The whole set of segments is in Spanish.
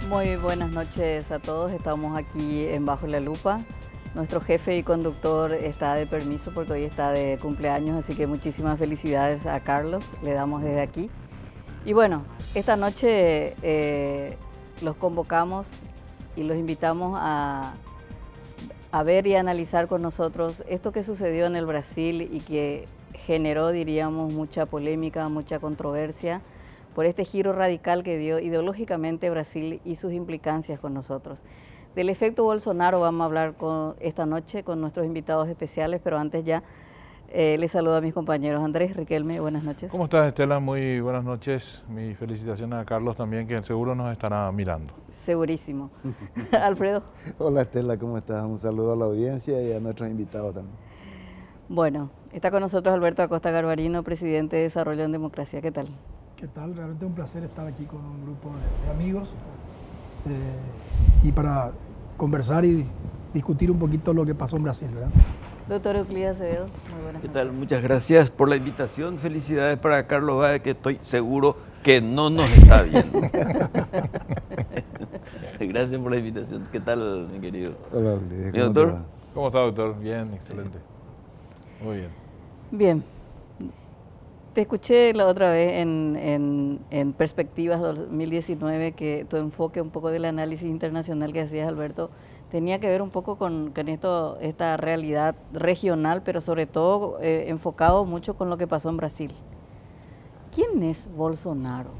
Muy buenas noches a todos, estamos aquí en Bajo la Lupa. Nuestro jefe y conductor está de permiso porque hoy está de cumpleaños, así que muchísimas felicidades a Carlos, le damos desde aquí. Y bueno, esta noche los convocamos y los invitamos a ver y analizar con nosotros esto que sucedió en el Brasil y que generó, diríamos, mucha polémica, mucha controversia por este giro radical que dio ideológicamente Brasil y sus implicancias con nosotros. Del efecto Bolsonaro vamos a hablar esta noche con nuestros invitados especiales, pero antes ya les saludo a mis compañeros. Andrés, Riquelme, buenas noches. ¿Cómo estás, Estela? Muy buenas noches. Mi felicitaciones a Carlos también, que seguro nos estará mirando. Segurísimo. Alfredo. Hola, Estela, ¿cómo estás? Un saludo a la audiencia y a nuestros invitados también. Bueno, está con nosotros Alberto Acosta Garbarino, presidente de Desarrollo en Democracia. ¿Qué tal? ¿Qué tal? Realmente un placer estar aquí con un grupo de amigos y para conversar y discutir un poquito lo que pasó en Brasil, ¿verdad? Doctor Euclides Acevedo, muy buenas ¿Qué noches. tal? Muchas gracias por la invitación. Felicidades para Carlos Báez, que estoy seguro que no nos está viendo. Gracias por la invitación. ¿Qué tal, mi querido? Hola, Euclides. ¿Mi doctor? ¿Cómo está, doctor? Bien, excelente. Muy bien. Bien. Te escuché la otra vez en Perspectivas 2019 que tu enfoque un poco del análisis internacional que hacías, Alberto, tenía que ver un poco con esta realidad regional, pero sobre todo enfocado mucho con lo que pasó en Brasil. ¿Quién es Bolsonaro?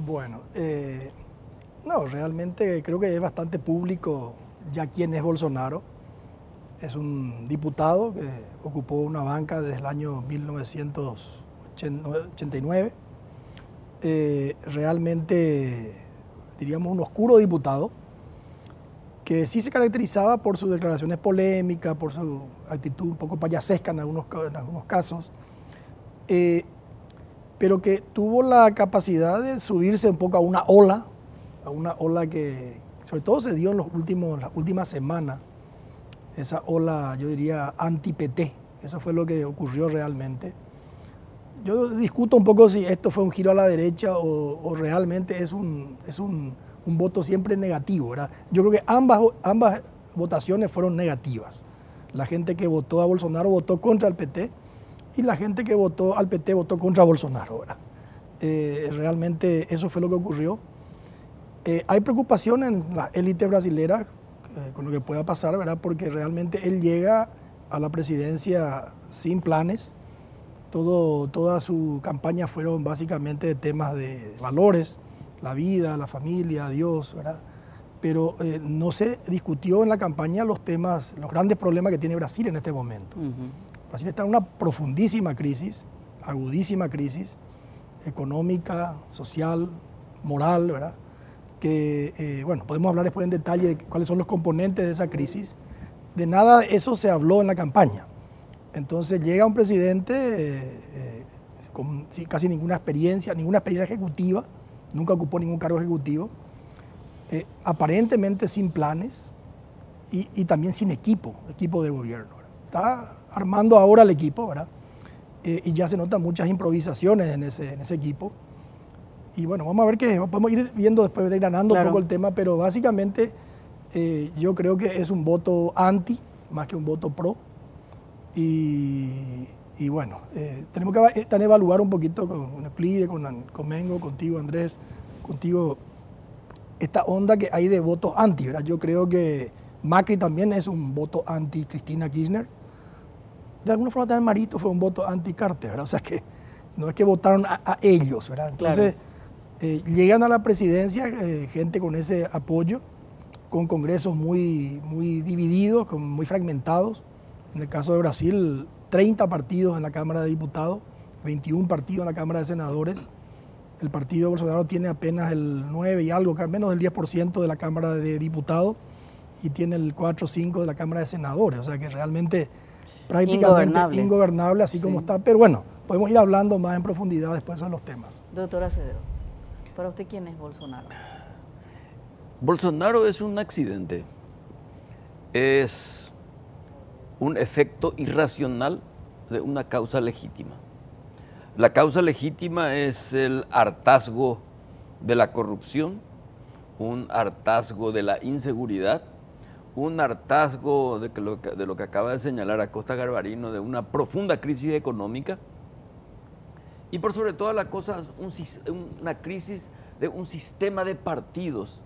Bueno, no, realmente creo que es bastante público ya quién es Bolsonaro. Es un diputado que ocupó una banca desde el año 1989. Realmente, diríamos, un oscuro diputado que sí se caracterizaba por sus declaraciones polémicas, por su actitud un poco payasesca en algunos casos, pero que tuvo la capacidad de subirse un poco a una ola que sobre todo se dio en las últimas semanas. Esa ola, yo diría, anti-PT. Eso fue lo que ocurrió realmente. Yo discuto un poco si esto fue un giro a la derecha o realmente es un voto siempre negativo, ¿verdad? Yo creo que ambas votaciones fueron negativas. La gente que votó a Bolsonaro votó contra el PT y la gente que votó al PT votó contra Bolsonaro, ¿verdad? Realmente eso fue lo que ocurrió. Hay preocupación en la élite brasilera con lo que pueda pasar, ¿verdad? Porque realmente él llega a la presidencia sin planes. Toda su campaña fueron básicamente de temas de valores, la vida, la familia, Dios, ¿verdad? Pero no se discutió en la campaña los grandes problemas que tiene Brasil en este momento. Brasil está en una profundísima crisis, agudísima crisis económica, social, moral, ¿verdad? Que, bueno, podemos hablar después en detalle de cuáles son los componentes de esa crisis. De nada eso se habló en la campaña. Entonces llega un presidente con casi ninguna experiencia ejecutiva, nunca ocupó ningún cargo ejecutivo, aparentemente sin planes y también sin equipo de gobierno, ¿verdad? Está armando ahora el equipo, ¿verdad? Y ya se notan muchas improvisaciones en ese equipo. Y bueno, vamos a ver que podemos ir viendo después, desgranando un poco el tema, pero básicamente yo creo que es un voto anti, más que un voto pro. Y bueno, tenemos que evaluar un poquito con Euclides, con Mengo, contigo, Andrés, contigo, esta onda que hay de votos anti, ¿verdad? Yo creo que Macri también es un voto anti Cristina Kirchner. De alguna forma también Marito fue un voto anti Carter, ¿verdad? O sea que no es que votaron a ellos, ¿verdad? Entonces, claro. Llegan a la presidencia gente con ese apoyo, con congresos muy divididos, muy fragmentados. En el caso de Brasil, 30 partidos en la Cámara de Diputados, 21 partidos en la Cámara de Senadores. El partido de Bolsonaro tiene apenas el 9 y algo, menos del 10% de la Cámara de Diputados y tiene el 4 o 5 de la Cámara de Senadores. O sea que realmente prácticamente ingobernable así como está. Pero bueno, podemos ir hablando más en profundidad después de los temas. Doctor Acevedo, ¿para usted quién es Bolsonaro? Bolsonaro es un accidente. Es un efecto irracional de una causa legítima. La causa legítima es el hartazgo de la corrupción, un hartazgo de la inseguridad, un hartazgo de lo que acaba de señalar Acosta Garbarino, de una profunda crisis económica y por sobre todas las cosas una crisis de un sistema de partidos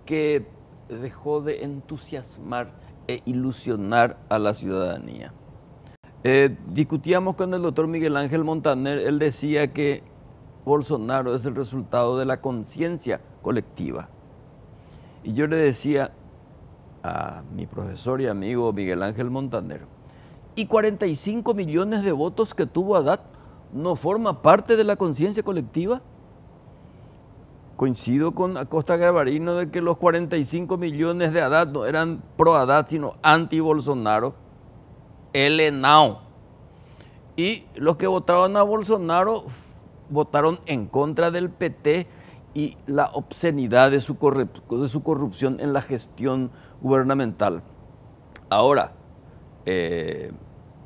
que dejó de entusiasmar e ilusionar a la ciudadanía. Discutíamos con el doctor Miguel Ángel Montaner, él decía que Bolsonaro es el resultado de la conciencia colectiva. Y yo le decía a mi profesor y amigo Miguel Ángel Montaner, ¿y 45 millones de votos que tuvo Haddad no forma parte de la conciencia colectiva? Coincido con Acosta Garbarino de que los 45 millones de Haddad no eran pro Haddad, sino anti-Bolsonaro, el ENAO. Y los que votaron a Bolsonaro votaron en contra del PT y la obscenidad de su corrupción en la gestión gubernamental. Ahora,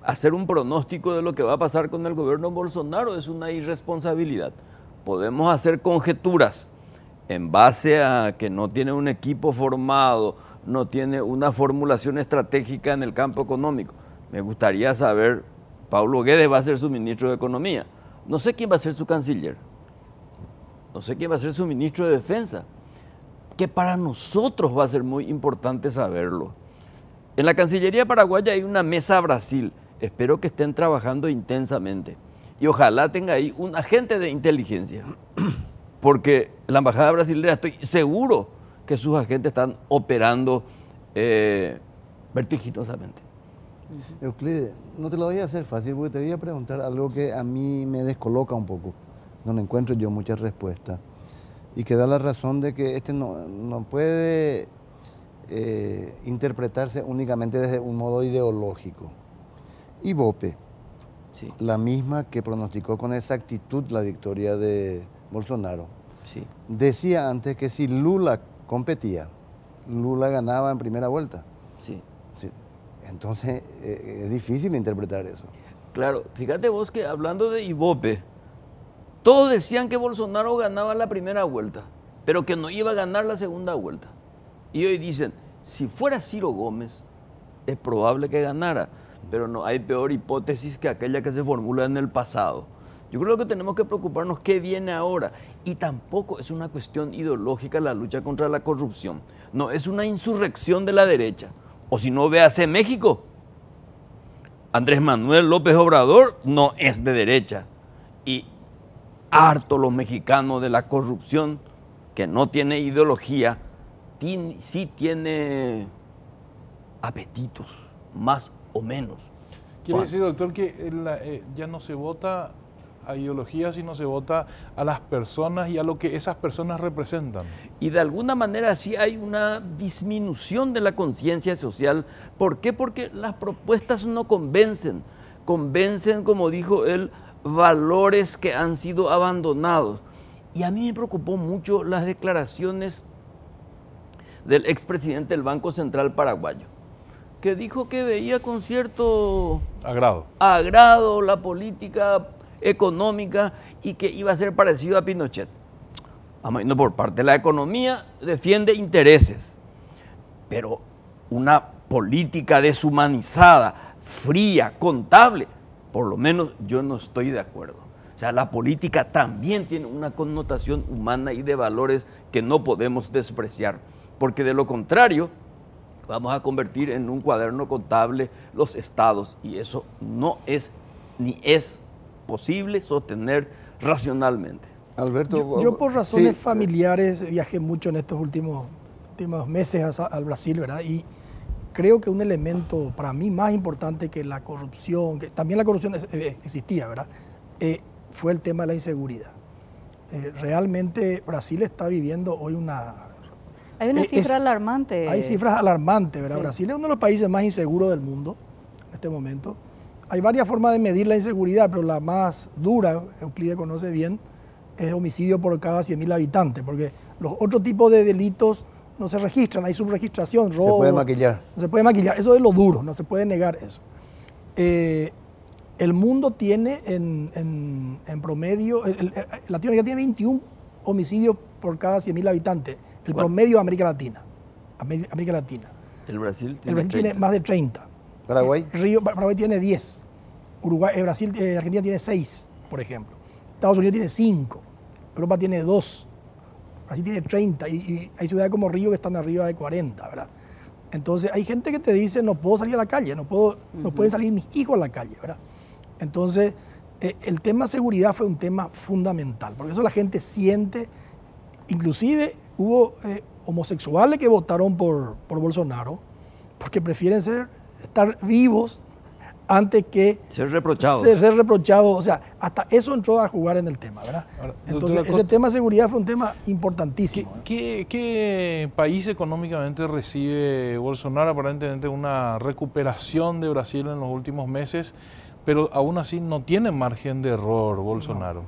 hacer un pronóstico de lo que va a pasar con el gobierno Bolsonaro es una irresponsabilidad. Podemos hacer conjeturas en base a que no tiene un equipo formado, no tiene una formulación estratégica en el campo económico. Me gustaría saber, Pablo Guedes va a ser su ministro de Economía. No sé quién va a ser su canciller. No sé quién va a ser su ministro de Defensa. Que para nosotros va a ser muy importante saberlo. En la Cancillería paraguaya hay una mesa Brasil. Espero que estén trabajando intensamente. Y ojalá tenga ahí un agente de inteligencia. Porque la embajada brasileña estoy seguro que sus agentes están operando vertiginosamente. Euclides, no te lo voy a hacer fácil porque te voy a preguntar algo que a mí me descoloca un poco, donde encuentro yo muchas respuestas y que da la razón de que no puede interpretarse únicamente desde un modo ideológico. Ibope, Sí, la misma que pronosticó con exactitud la victoria de Bolsonaro, sí. decía antes que si Lula competía, Lula ganaba en primera vuelta. Sí. Sí. Entonces es difícil interpretar eso. Claro, fíjate vos que hablando de Ibope, todos decían que Bolsonaro ganaba la primera vuelta, pero que no iba a ganar la segunda vuelta. Y hoy dicen, si fuera Ciro Gómez, es probable que ganara, pero no hay peor hipótesis que aquella que se formula en el pasado. Yo creo que tenemos que preocuparnos qué viene ahora. Y tampoco es una cuestión ideológica la lucha contra la corrupción. No, es una insurrección de la derecha. O si no, véase México. Andrés Manuel López Obrador no es de derecha. Y harto los mexicanos de la corrupción, que no tiene ideología, sí tiene apetitos, más o menos. Quiere decir, doctor, que ya no se vota a ideología, sino se vota a las personas y a lo que esas personas representan. Y de alguna manera sí hay una disminución de la conciencia social. ¿Por qué? Porque las propuestas no convencen. Convencen, como dijo él, valores que han sido abandonados. Y a mí me preocupó mucho las declaraciones del expresidente del Banco Central paraguayo, que dijo que veía con cierto agrado la política económica y que iba a ser parecido a Pinochet. No, por parte de la economía defiende intereses, pero una política deshumanizada, fría, contable, por lo menos yo no estoy de acuerdo. O sea, la política también tiene una connotación humana y de valores que no podemos despreciar, porque de lo contrario vamos a convertir en un cuaderno contable los estados y eso no es ni es posible sostener racionalmente. Alberto, yo por razones sí, familiares viajé mucho en estos últimos meses al Brasil, ¿verdad? Y creo que un elemento para mí más importante que la corrupción, que también la corrupción existía, ¿verdad? Fue el tema de la inseguridad. Realmente Brasil está viviendo hoy Hay una cifra alarmante. Hay cifras alarmantes, ¿verdad? Sí. Brasil es uno de los países más inseguros del mundo en este momento. Hay varias formas de medir la inseguridad, pero la más dura, Euclides conoce bien, es homicidio por cada 100.000 habitantes, porque los otros tipos de delitos no se registran, hay subregistración, robo. se puede maquillar. No se puede maquillar, eso es lo duro, no se puede negar eso. El mundo tiene en promedio, Latinoamérica tiene 21 homicidios por cada 100.000 habitantes, el ¿Cuál? promedio de América Latina. América Latina. El Brasil El Brasil tiene más de 30. Paraguay. Paraguay tiene 10. Argentina tiene 6, por ejemplo. Estados Unidos tiene 5. Europa tiene 2. Brasil tiene 30. Y hay ciudades como Río que están arriba de 40, ¿verdad? Entonces hay gente que te dice, no puedo salir a la calle, no pueden salir mis hijos a la calle, ¿verdad? Entonces, el tema seguridad fue un tema fundamental, porque eso la gente siente. Inclusive hubo homosexuales que votaron por Bolsonaro, porque prefieren estar vivos antes que ser reprochados. Ser reprochados. O sea, hasta eso entró a jugar en el tema, ¿verdad? Ahora, Entonces, doctora ese Cot- tema de seguridad fue un tema importantísimo. ¿Qué país económicamente recibe Bolsonaro? Aparentemente una recuperación de Brasil en los últimos meses, pero aún así no tiene margen de error Bolsonaro.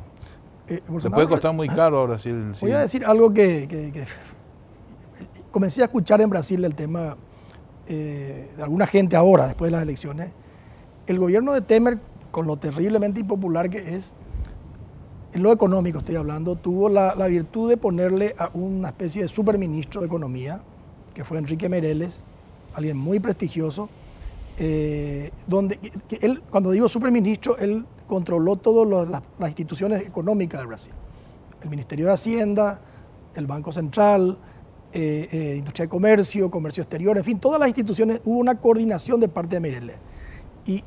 Le Bolsonaro, puede costar muy caro a Brasil. voy a decir algo que comencé a escuchar en Brasil, el tema de alguna gente ahora, después de las elecciones. El gobierno de Temer, con lo terriblemente impopular que es, en lo económico estoy hablando, tuvo la virtud de ponerle a una especie de superministro de Economía, que fue Enrique Meirelles, alguien muy prestigioso, donde que él, cuando digo superministro, él controló todas las instituciones económicas de Brasil. El Ministerio de Hacienda, el Banco Central, Industria de Comercio, Comercio Exterior, en fin, todas las instituciones, hubo una coordinación de parte de Meirelles. Y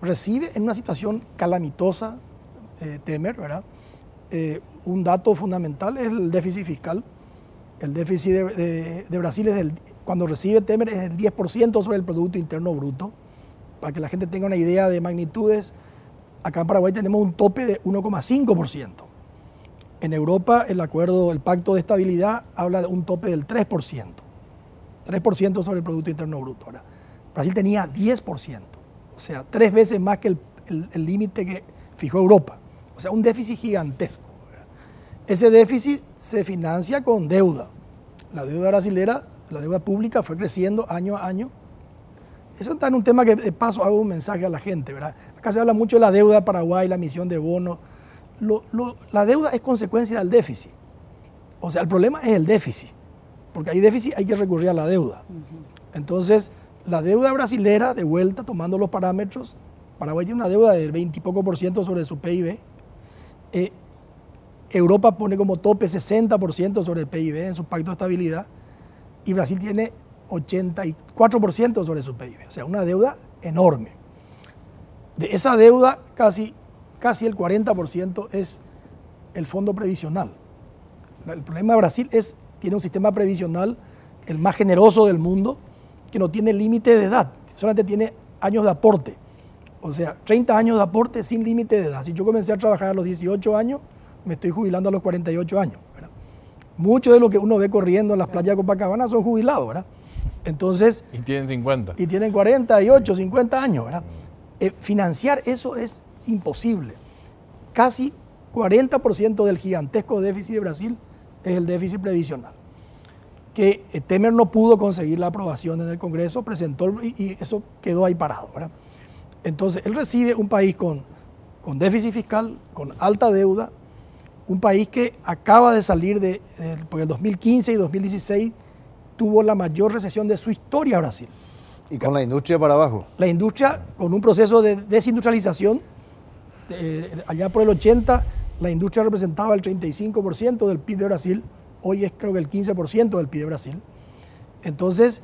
recibe en una situación calamitosa Temer, ¿verdad? Un dato fundamental es el déficit fiscal. El déficit de Brasil, cuando recibe Temer, es el 10% sobre el Producto Interno Bruto. Para que la gente tenga una idea de magnitudes, acá en Paraguay tenemos un tope de 1,5%. En Europa, el Pacto de Estabilidad habla de un tope del 3%. 3% sobre el Producto Interno Bruto. ¿Verdad? Brasil tenía 10%. O sea, 3 veces más que el límite que fijó Europa. O sea, un déficit gigantesco. ¿Verdad? Ese déficit se financia con deuda. La deuda brasilera, la deuda pública fue creciendo año a año. Eso está en un tema que de paso hago un mensaje a la gente, ¿verdad? Acá se habla mucho de la deuda de Paraguay, la emisión de bonos. La deuda es consecuencia del déficit. O sea, el problema es el déficit. Porque hay déficit, hay que recurrir a la deuda. Entonces, la deuda brasilera, de vuelta, tomando los parámetros, Paraguay tiene una deuda del 20 y poco % sobre su PIB. Europa pone como tope 60% sobre el PIB en su pacto de estabilidad y Brasil tiene 84% sobre su PIB. O sea, una deuda enorme. De esa deuda, casi el 40% es el fondo previsional. El problema de Brasil tiene un sistema previsional el más generoso del mundo, que no tiene límite de edad, solamente tiene años de aporte. O sea, 30 años de aporte sin límite de edad. Si yo comencé a trabajar a los 18 años, me estoy jubilando a los 48 años. ¿Verdad? Mucho de lo que uno ve corriendo en las playas de Copacabana son jubilados, ¿verdad? Entonces... Y tienen 50. Y tienen 48, 50 años, ¿verdad? Financiar eso es imposible. Casi 40% del gigantesco déficit de Brasil es el déficit previsional. Que Temer no pudo conseguir la aprobación en el Congreso, presentó y eso quedó ahí parado, ¿verdad? Entonces, él recibe un país con déficit fiscal, con alta deuda, un país que acaba de salir porque el 2015 y 2016 tuvo la mayor recesión de su historia Brasil. Y con la industria para abajo. La industria, con un proceso de desindustrialización, allá por el 80, la industria representaba el 35% del PIB de Brasil, hoy es creo que el 15% del PIB de Brasil. Entonces,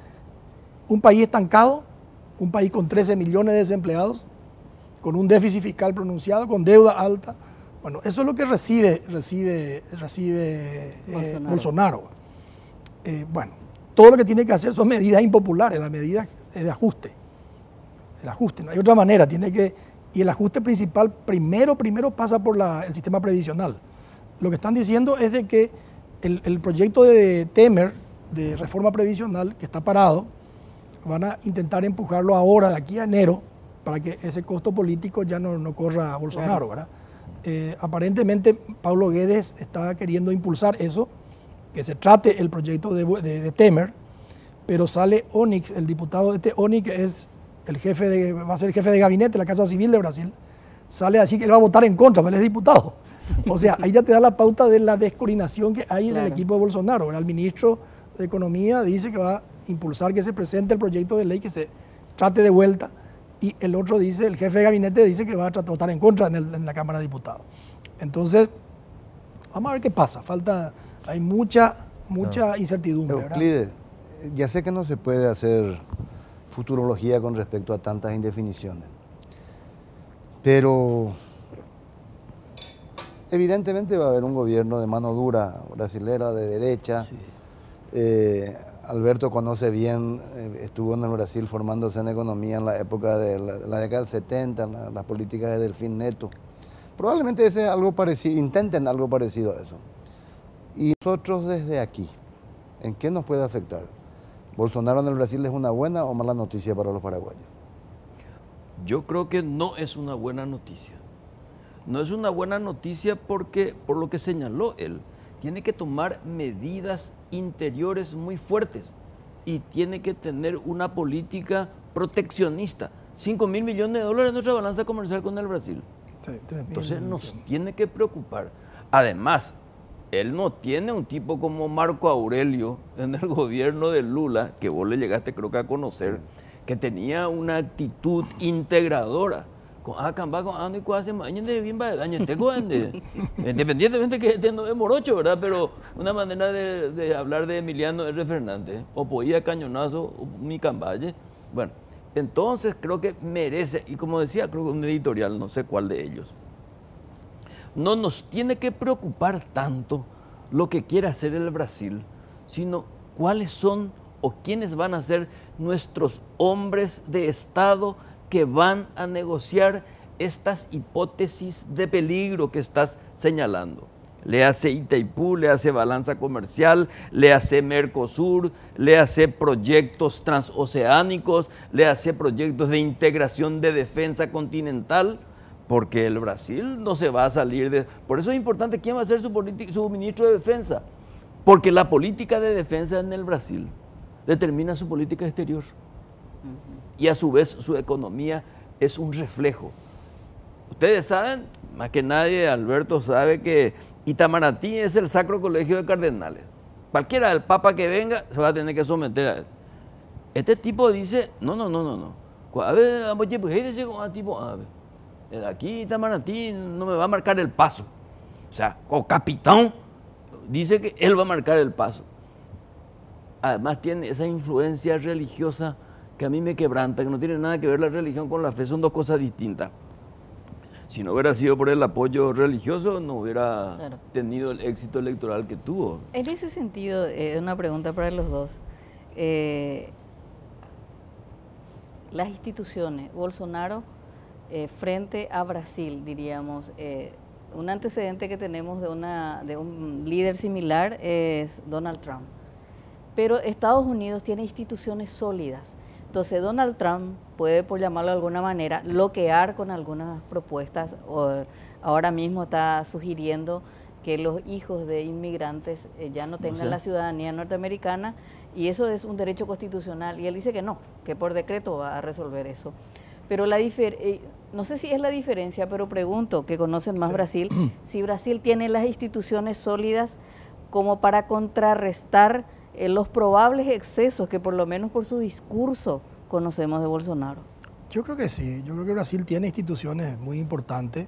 un país estancado, un país con 13 millones de desempleados, con un déficit fiscal pronunciado, con deuda alta. Bueno, eso es lo que recibe Bolsonaro. Bueno, todo lo que tiene que hacer son medidas impopulares, las medidas de ajuste. El ajuste, no hay otra manera, y el ajuste principal primero pasa por el sistema previsional. Lo que están diciendo es de que el proyecto de Temer, de reforma previsional, que está parado, van a intentar empujarlo ahora, de aquí a enero, para que ese costo político ya no corra a Bolsonaro, ¿verdad? Aparentemente, Paulo Guedes está queriendo impulsar eso, que se trate el proyecto de Temer, pero sale Onyx, el diputado Onyx, que es va a ser el jefe de gabinete de la Casa Civil de Brasil, sale a decir que él va a votar en contra, pero él es diputado. O sea, ahí ya te da la pauta de la descoordinación que hay en el Claro. equipo de Bolsonaro, ¿verdad? El ministro de Economía dice que va a impulsar que se presente el proyecto de ley, que se trate de vuelta, y el otro dice, el jefe de gabinete dice que va a votar en contra en la Cámara de Diputados. Entonces, vamos a ver qué pasa. Hay mucha incertidumbre, ¿verdad? Euclides, ya sé que no se puede hacer futurología con respecto a tantas indefiniciones, pero evidentemente va a haber un gobierno de mano dura, brasilera, de derecha. Alberto conoce bien, estuvo en el Brasil formándose en economía en la época de la década del 70, las políticas de Delfín Neto. Probablemente ese es algo parecido, intenten algo parecido a eso. Y nosotros desde aquí, ¿en qué nos puede afectar? ¿Bolsonaro en el Brasil es una buena o mala noticia para los paraguayos? Yo creo que no es una buena noticia. No es una buena noticia porque, por lo que señaló él, tiene que tomar medidas interiores muy fuertes y tiene que tener una política proteccionista. 5.000 millones de dólares en nuestra balanza comercial con el Brasil. Sí, 3.000 Entonces nos millones. tiene que preocupar. Además, él no tiene un tipo como Marco Aurelio en el gobierno de Lula, que vos le llegaste creo que a conocer, que tenía una actitud integradora. Independientemente que este no es morocho, ¿verdad? Pero una manera de hablar de Emiliano R. Fernández, o podía cañonazo, o mi camballe. Bueno, entonces creo que merece, y como decía, creo que un editorial, no sé cuál de ellos, no nos tiene que preocupar tanto lo que quiere hacer el Brasil, sino cuáles son o quiénes van a ser nuestros hombres de Estado que van a negociar estas hipótesis de peligro que estás señalando. Le hace Itaipú, le hace balanza comercial, le hace Mercosur, le hace proyectos transoceánicos, le hace proyectos de integración de defensa continental, porque el Brasil no se va a salir de... Por eso es importante quién va a ser su ministro de defensa, porque la política de defensa en el Brasil determina su política exterior. Y a su vez su economía es un reflejo. Ustedes saben, más que nadie, Alberto sabe que Itamaraty es el Sacro Colegio de Cardenales. Cualquiera del Papa que venga se va a tener que someter a él. Este tipo dice, no. A ver, aquí Itamaraty no me va a marcar el paso. O sea, como capitán, dice que él va a marcar el paso. Además tiene esa influencia religiosa que a mí me quebranta, que no tiene nada que ver la religión con la fe, son dos cosas distintas. Si no hubiera sido por el apoyo religioso, no hubiera tenido el éxito electoral que tuvo. En ese sentido, una pregunta para los dos. Las instituciones, Bolsonaro frente a Brasil, diríamos, un antecedente que tenemos de un líder similar es Donald Trump. Pero Estados Unidos tiene instituciones sólidas. Entonces Donald Trump puede, por llamarlo de alguna manera, bloquear con algunas propuestas. Ahora mismo está sugiriendo que los hijos de inmigrantes ya no tengan la ciudadanía norteamericana, y eso es un derecho constitucional. Y él dice que no, que por decreto va a resolver eso. Pero no sé si es la diferencia, pero pregunto, que conocen más Brasil, si Brasil tiene las instituciones sólidas como para contrarrestar los probables excesos que por lo menos por su discurso conocemos de Bolsonaro. Yo creo que sí, yo creo que Brasil tiene instituciones muy importantes.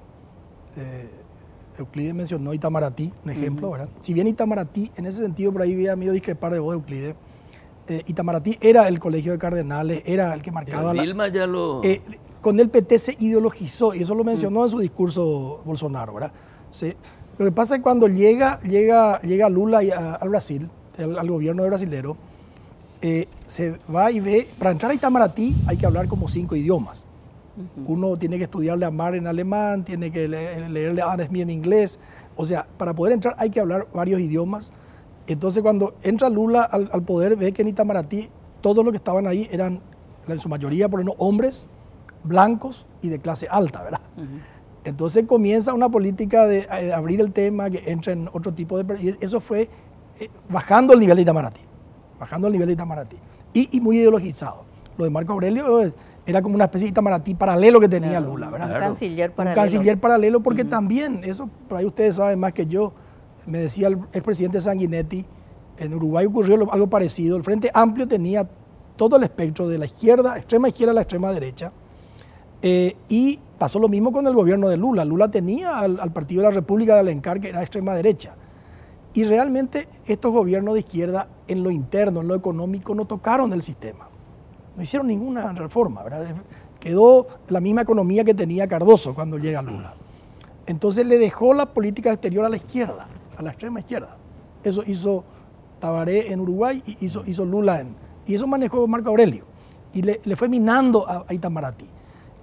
Euclides mencionó Itamaraty, un ejemplo, ¿verdad? Si bien Itamaraty, en ese sentido por ahí había medio discrepar de vos, Euclides, Itamaraty era el colegio de cardenales, era el que marcaba Dilma ya lo... con el PT se ideologizó, y eso lo mencionó en su discurso Bolsonaro, ¿verdad? Lo que pasa es que cuando llega Lula al Brasil, al gobierno de brasilero, se va y ve, para entrar a Itamaraty hay que hablar como 5 idiomas. Uno tiene que estudiarle a Mar en alemán, tiene que leerle a Adam Smith en inglés. O sea, para poder entrar hay que hablar varios idiomas. Entonces cuando entra Lula al poder, ve que en Itamaraty todos los que estaban ahí eran, en su mayoría, por ejemplo, hombres blancos y de clase alta, ¿verdad? Entonces comienza una política de abrir el tema, que entren otro tipo de... Y eso fue bajando el nivel de Itamaraty, y muy ideologizado. Lo de Marco Aurelio era como una especie de Itamaraty paralelo que tenía Lula, ¿verdad? Un canciller paralelo. Un canciller paralelo porque también, eso por ahí ustedes saben más que yo, me decía el expresidente Sanguinetti, en Uruguay ocurrió algo parecido. El Frente Amplio tenía todo el espectro de la izquierda, extrema izquierda a la extrema derecha, y pasó lo mismo con el gobierno de Lula. Lula tenía al Partido de la República de Alencar, que era extrema derecha. Y realmente estos gobiernos de izquierda en lo interno, en lo económico, no tocaron el sistema. No hicieron ninguna reforma, ¿verdad? Quedó la misma economía que tenía Cardoso cuando llega Lula. Entonces le dejó la política exterior a la izquierda, a la extrema izquierda. Eso hizo Tabaré en Uruguay y hizo Lula y eso manejó Marco Aurelio. Y le fue minando a Itamaraty.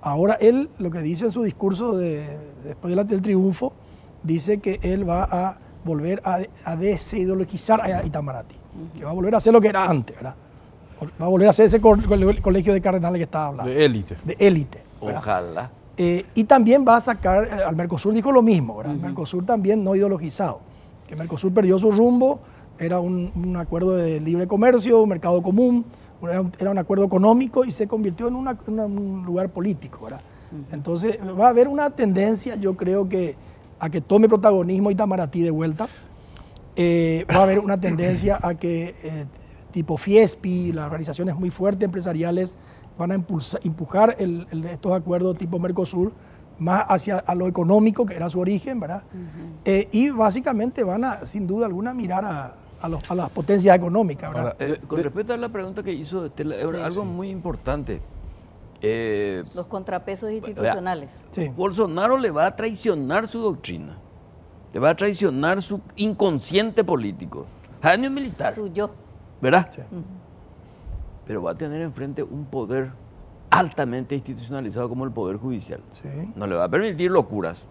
Ahora él, lo que dice en su discurso después del triunfo, dice que él va a volver a desideologizar a Itamaraty, que va a volver a hacer lo que era antes, ¿verdad? Va a volver a hacer ese colegio de cardenales que estaba hablando. De élite. De élite. Ojalá. Y también va a sacar, al Mercosur dijo lo mismo, ¿verdad? El Mercosur también no ideologizado, que Mercosur perdió su rumbo, era un acuerdo de libre comercio, un mercado común, era un acuerdo económico y se convirtió en un lugar político, ¿verdad? Entonces va a haber una tendencia, yo creo a que tome protagonismo Itamaraty de vuelta, va a haber una tendencia a que tipo Fiespi, las organizaciones muy fuertes empresariales van a empujar estos acuerdos tipo Mercosur más hacia a lo económico, que era su origen, ¿verdad? Y básicamente van a, sin duda alguna, mirar a las potencias económicas, ¿verdad? Ahora, con respecto a la pregunta que hizo Estela, algo muy importante. Los contrapesos institucionales. Sí. Bolsonaro le va a traicionar su doctrina, le va a traicionar su inconsciente político, año militar, Su yo. ¿verdad? Sí. Pero va a tener enfrente un poder altamente institucionalizado como el Poder Judicial. Sí. No le va a permitir locuras,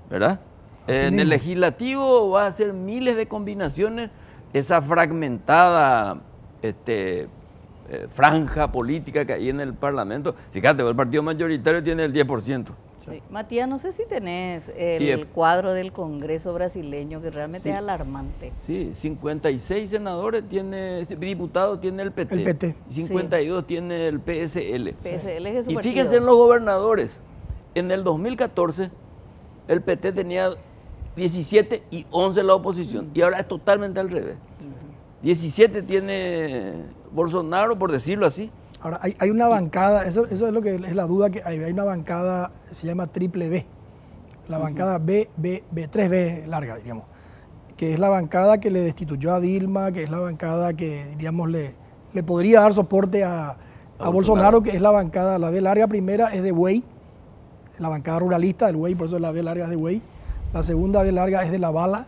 ¿verdad? Así En mismo. el legislativo va a hacer miles de combinaciones, esa fragmentada franja política que hay en el Parlamento. Fíjate, el partido mayoritario tiene el 10%. Sí. Matías, no sé si tenés Y el cuadro del Congreso brasileño, que realmente es alarmante. Sí, 56 senadores tiene, diputados tiene el PT. El PT. 52 tiene el PSL. PSL es su Y partido. fíjense en los gobernadores. En el 2014 el PT tenía 17 y 11 la oposición. Y ahora es totalmente al revés. 17 tiene Bolsonaro, por decirlo así. Ahora, hay una bancada, eso es lo que es la duda que hay una bancada, se llama triple B, la bancada B, 3B larga, diríamos, que es la bancada que le destituyó a Dilma, que es la bancada que, diríamos, le podría dar soporte a Bolsonaro, que es la bancada, la B larga primera es de Güey, la bancada ruralista del Güey, por eso la B larga es de Güey, la segunda B larga es de La Bala,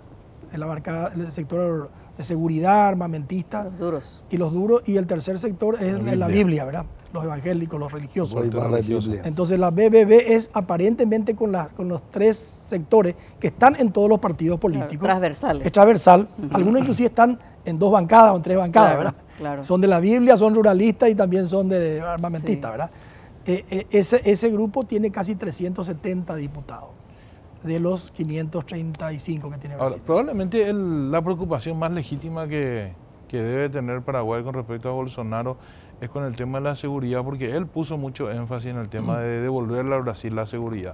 es la bancada del sector de seguridad, armamentista. Los duros. Y los duros, y el tercer sector es la Biblia, ¿verdad? Los evangélicos, los religiosos. Voy para la Biblia. Entonces la BBB es aparentemente con los tres sectores que están en todos los partidos políticos. Transversales. Es transversal. Algunos inclusive están en 2 bancadas o en 3 bancadas, Claro, ¿verdad? claro. Son de la Biblia, son ruralistas y también son de armamentistas, Sí. ¿verdad? Ese grupo tiene casi 370 diputados de los 535 que tiene Ahora, Brasil. probablemente la preocupación más legítima que debe tener Paraguay con respecto a Bolsonaro es con el tema de la seguridad, porque él puso mucho énfasis en el tema de devolverle a Brasil la seguridad.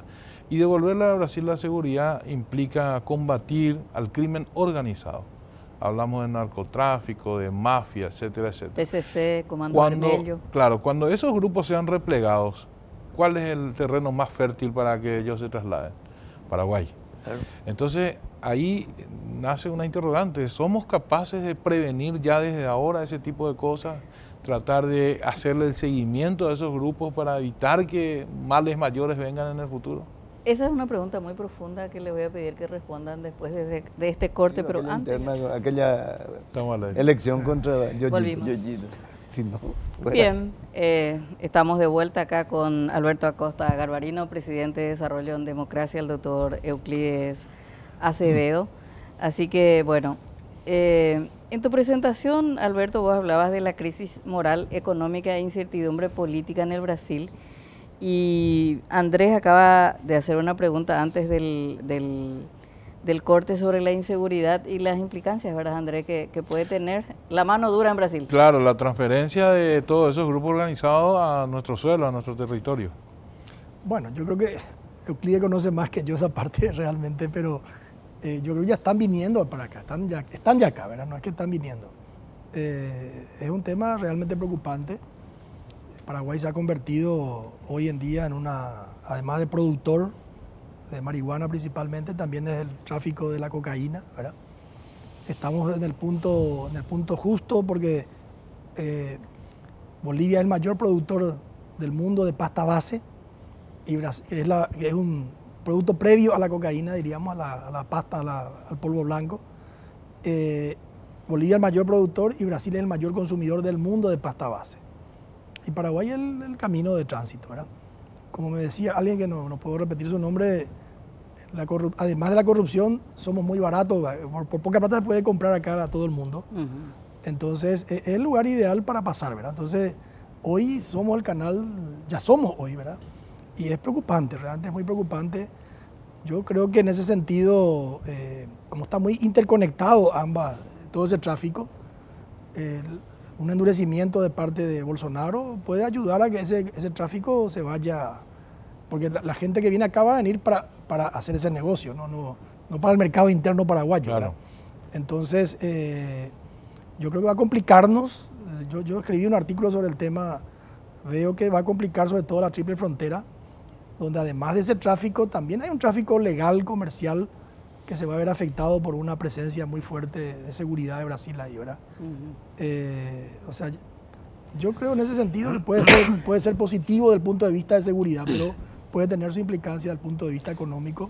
Y devolverle a Brasil la seguridad implica combatir al crimen organizado. Hablamos de narcotráfico, de mafia, etcétera, etcétera. PCC, Comando Vermelho. Claro, cuando esos grupos sean replegados, ¿cuál es el terreno más fértil para que ellos se trasladen? Paraguay. Claro. Entonces, ahí nace una interrogante. ¿Somos capaces de prevenir ya desde ahora ese tipo de cosas? Tratar de hacerle el seguimiento a esos grupos para evitar que males mayores vengan en el futuro. Esa es una pregunta muy profunda que le voy a pedir que respondan después de este corte, pero Aquella antes. interna, aquella Estamos al aire. elección contra Yoyito. Volvimos. Si no, fuera. Bien, estamos de vuelta acá con Alberto Acosta Garbarino, presidente de Desarrollo en Democracia, el doctor Euclides Acevedo. Así que, bueno, en tu presentación, Alberto, vos hablabas de la crisis moral, económica e incertidumbre política en el Brasil. Y Andrés acaba de hacer una pregunta antes del del corte sobre la inseguridad y las implicancias, ¿verdad, Andrés, que puede tener la mano dura en Brasil? Claro, la transferencia de todos esos grupos organizados a nuestro suelo, a nuestro territorio. Bueno, yo creo que Euclide conoce más que yo esa parte realmente, pero yo creo que ya están viniendo para acá, están ya acá, ¿verdad? No es que están viniendo. Es un tema realmente preocupante. Paraguay se ha convertido hoy en día en además de productor de marihuana principalmente, también es el tráfico de la cocaína, ¿verdad? Estamos en el punto justo porque Bolivia es el mayor productor del mundo de pasta base y Brasil, que es un producto previo a la cocaína, diríamos, a la pasta, al polvo blanco. Bolivia es el mayor productor y Brasil es el mayor consumidor del mundo de pasta base. Y Paraguay es el camino de tránsito, ¿verdad? Como me decía alguien que no puedo repetir su nombre, además de la corrupción, somos muy baratos, por poca plata se puede comprar acá a todo el mundo. Entonces, es el lugar ideal para pasar, ¿verdad? Entonces, hoy somos el canal, ya somos hoy, ¿verdad? Y es preocupante, realmente es muy preocupante. Yo creo que en ese sentido, como está muy interconectado todo ese tráfico, un endurecimiento de parte de Bolsonaro puede ayudar a que ese tráfico se vaya, porque la gente que viene acá va a venir para hacer ese negocio, no para el mercado interno paraguayo. Claro. Entonces, yo creo que va a complicarnos. Yo escribí un artículo sobre el tema, veo que va a complicar sobre todo la triple frontera, donde además de ese tráfico también hay un tráfico legal, comercial, que se va a ver afectado por una presencia muy fuerte de seguridad de Brasil ahí, ¿verdad? O sea, yo creo en ese sentido que puede ser positivo desde el punto de vista de seguridad, pero puede tener su implicancia desde el punto de vista económico,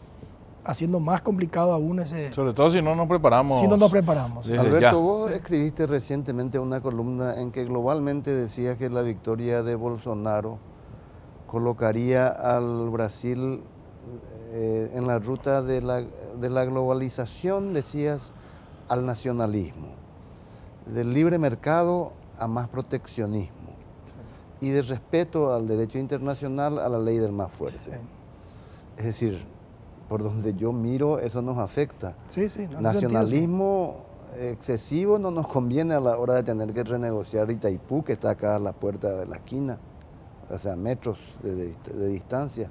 haciendo más complicado aún ese... Sobre todo si no nos preparamos. Si no nos preparamos. Desde Alberto, ya. vos escribiste recientemente una columna en que globalmente decías que la victoria de Bolsonaro colocaría al Brasil en la ruta de la globalización, decías, al nacionalismo, del libre mercado a más proteccionismo y de respeto al derecho internacional, a la ley del más fuerte. Sí. Es decir, por donde yo miro, eso nos afecta. Sí, no, nacionalismo excesivo no nos conviene a la hora de tener que renegociar Itaipú, que está acá a la puerta de la esquina, o sea, metros de distancia.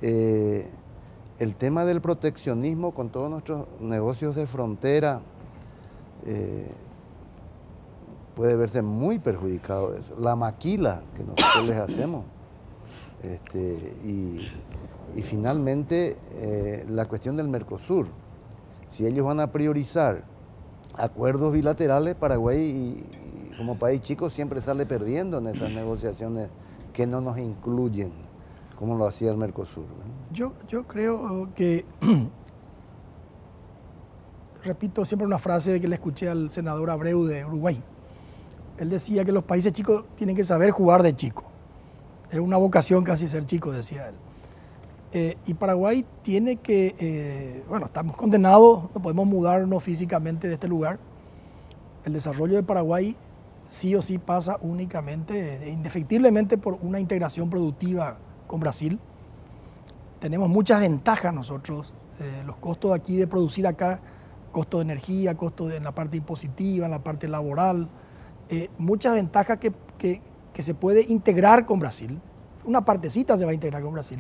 El tema del proteccionismo con todos nuestros negocios de frontera puede verse muy perjudicado eso. La maquila que nosotros les hacemos. Y finalmente la cuestión del Mercosur. Si ellos van a priorizar acuerdos bilaterales, Paraguay como país chico siempre sale perdiendo en esas negociaciones que no nos incluyen, como lo hacía el Mercosur. Yo creo que, repito siempre una frase que le escuché al senador Abreu de Uruguay. Él decía que los países chicos tienen que saber jugar de chico. Es una vocación casi ser chico, decía él. Y Paraguay tiene que, estamos condenados, no podemos mudarnos físicamente de este lugar. El desarrollo de Paraguay sí o sí pasa únicamente, indefectiblemente por una integración productiva con Brasil. Tenemos muchas ventajas nosotros, los costos aquí de producir acá, costo de energía, costo en la parte impositiva, en la parte laboral, muchas ventajas que se puede integrar con Brasil. Una partecita se va a integrar con Brasil.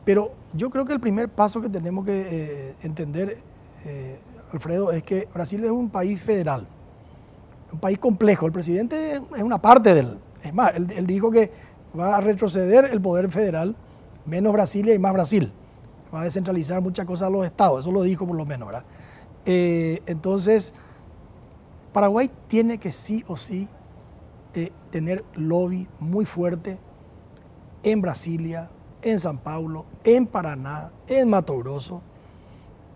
Pero yo creo que el primer paso que tenemos que entender, Alfredo, es que Brasil es un país federal, un país complejo. El presidente es una parte de él. Es más, él dijo que va a retroceder el poder federal, menos Brasilia y más Brasil. Va a descentralizar muchas cosas a los estados, eso lo dijo por lo menos, ¿verdad? Entonces, Paraguay tiene que sí o sí tener lobby muy fuerte en Brasilia, en San Paulo, en Paraná, en Mato Grosso.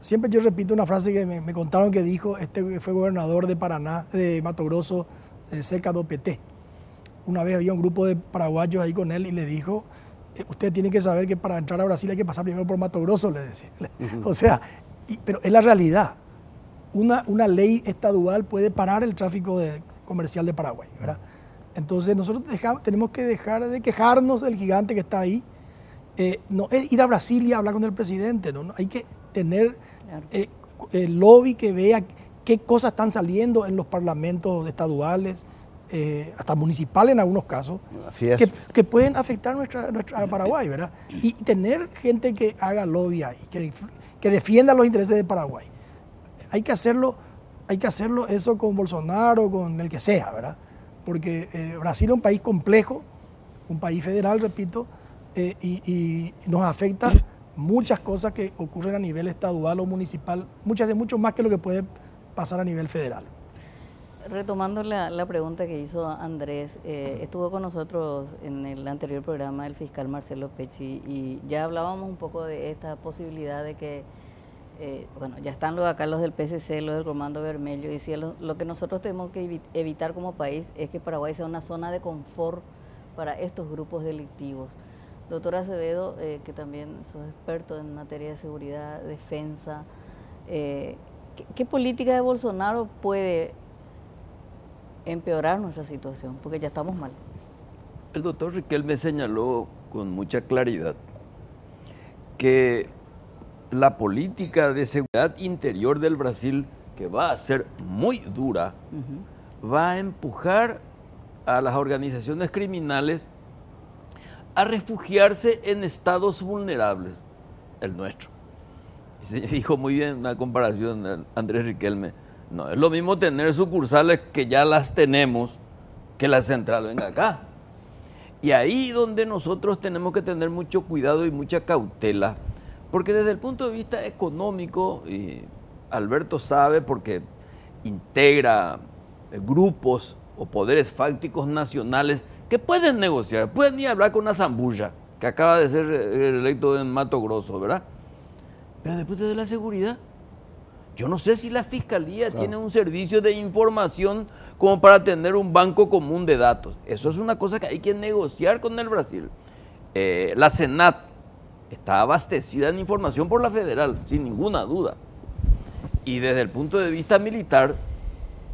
Siempre yo repito una frase que me contaron que dijo que fue gobernador de Paraná, de Mato Grosso, cerca de OPT. Una vez había un grupo de paraguayos ahí con él y le dijo, usted tiene que saber que para entrar a Brasil hay que pasar primero por Mato Grosso, le decía. O sea, pero es la realidad. Una ley estadual puede parar el tráfico comercial de Paraguay, ¿verdad? Entonces nosotros tenemos que dejar de quejarnos del gigante que está ahí. No es ir a Brasilia a hablar con el presidente, no hay que tener Claro. El lobby que vea qué cosas están saliendo en los parlamentos estaduales, hasta municipales en algunos casos, que pueden afectar nuestra Paraguay, ¿verdad? Y tener gente que haga lobby ahí, que defienda los intereses de Paraguay. Hay que hacerlo eso con Bolsonaro, con el que sea, ¿verdad? Porque Brasil es un país complejo, un país federal, repito, y nos afecta muchas cosas que ocurren a nivel estadual o municipal, mucho más que lo que puede pasar a nivel federal. Retomando la pregunta que hizo Andrés, estuvo con nosotros en el anterior programa el fiscal Marcelo Pecci y ya hablábamos un poco de esta posibilidad de que, bueno, ya están acá los del PCC, los del Comando Vermelho, y decía lo que nosotros tenemos que evitar como país es que Paraguay sea una zona de confort para estos grupos delictivos. Doctor Acevedo, que también sos experto en materia de seguridad, defensa, ¿qué política de Bolsonaro puede empeorar nuestra situación? Porque ya estamos mal. El doctor Riquelme señaló con mucha claridad que la política de seguridad interior del Brasil, que va a ser muy dura, va a empujar a las organizaciones criminales a refugiarse en estados vulnerables, el nuestro. Y dijo muy bien una comparación Andrés Riquelme, no es lo mismo tener sucursales que ya las tenemos, que la central venga acá. Y ahí donde nosotros tenemos que tener mucho cuidado y mucha cautela, porque desde el punto de vista económico, y Alberto sabe porque integra grupos o poderes fácticos nacionales que pueden negociar, pueden ir a hablar con una zambulla que acaba de ser electo en Mato Grosso, ¿verdad? Pero después de la seguridad, yo no sé si la Fiscalía tiene un servicio de información como para tener un banco común de datos. Eso es una cosa que hay que negociar con el Brasil. La Senat está abastecida en información por la federal, sin ninguna duda. Y desde el punto de vista militar,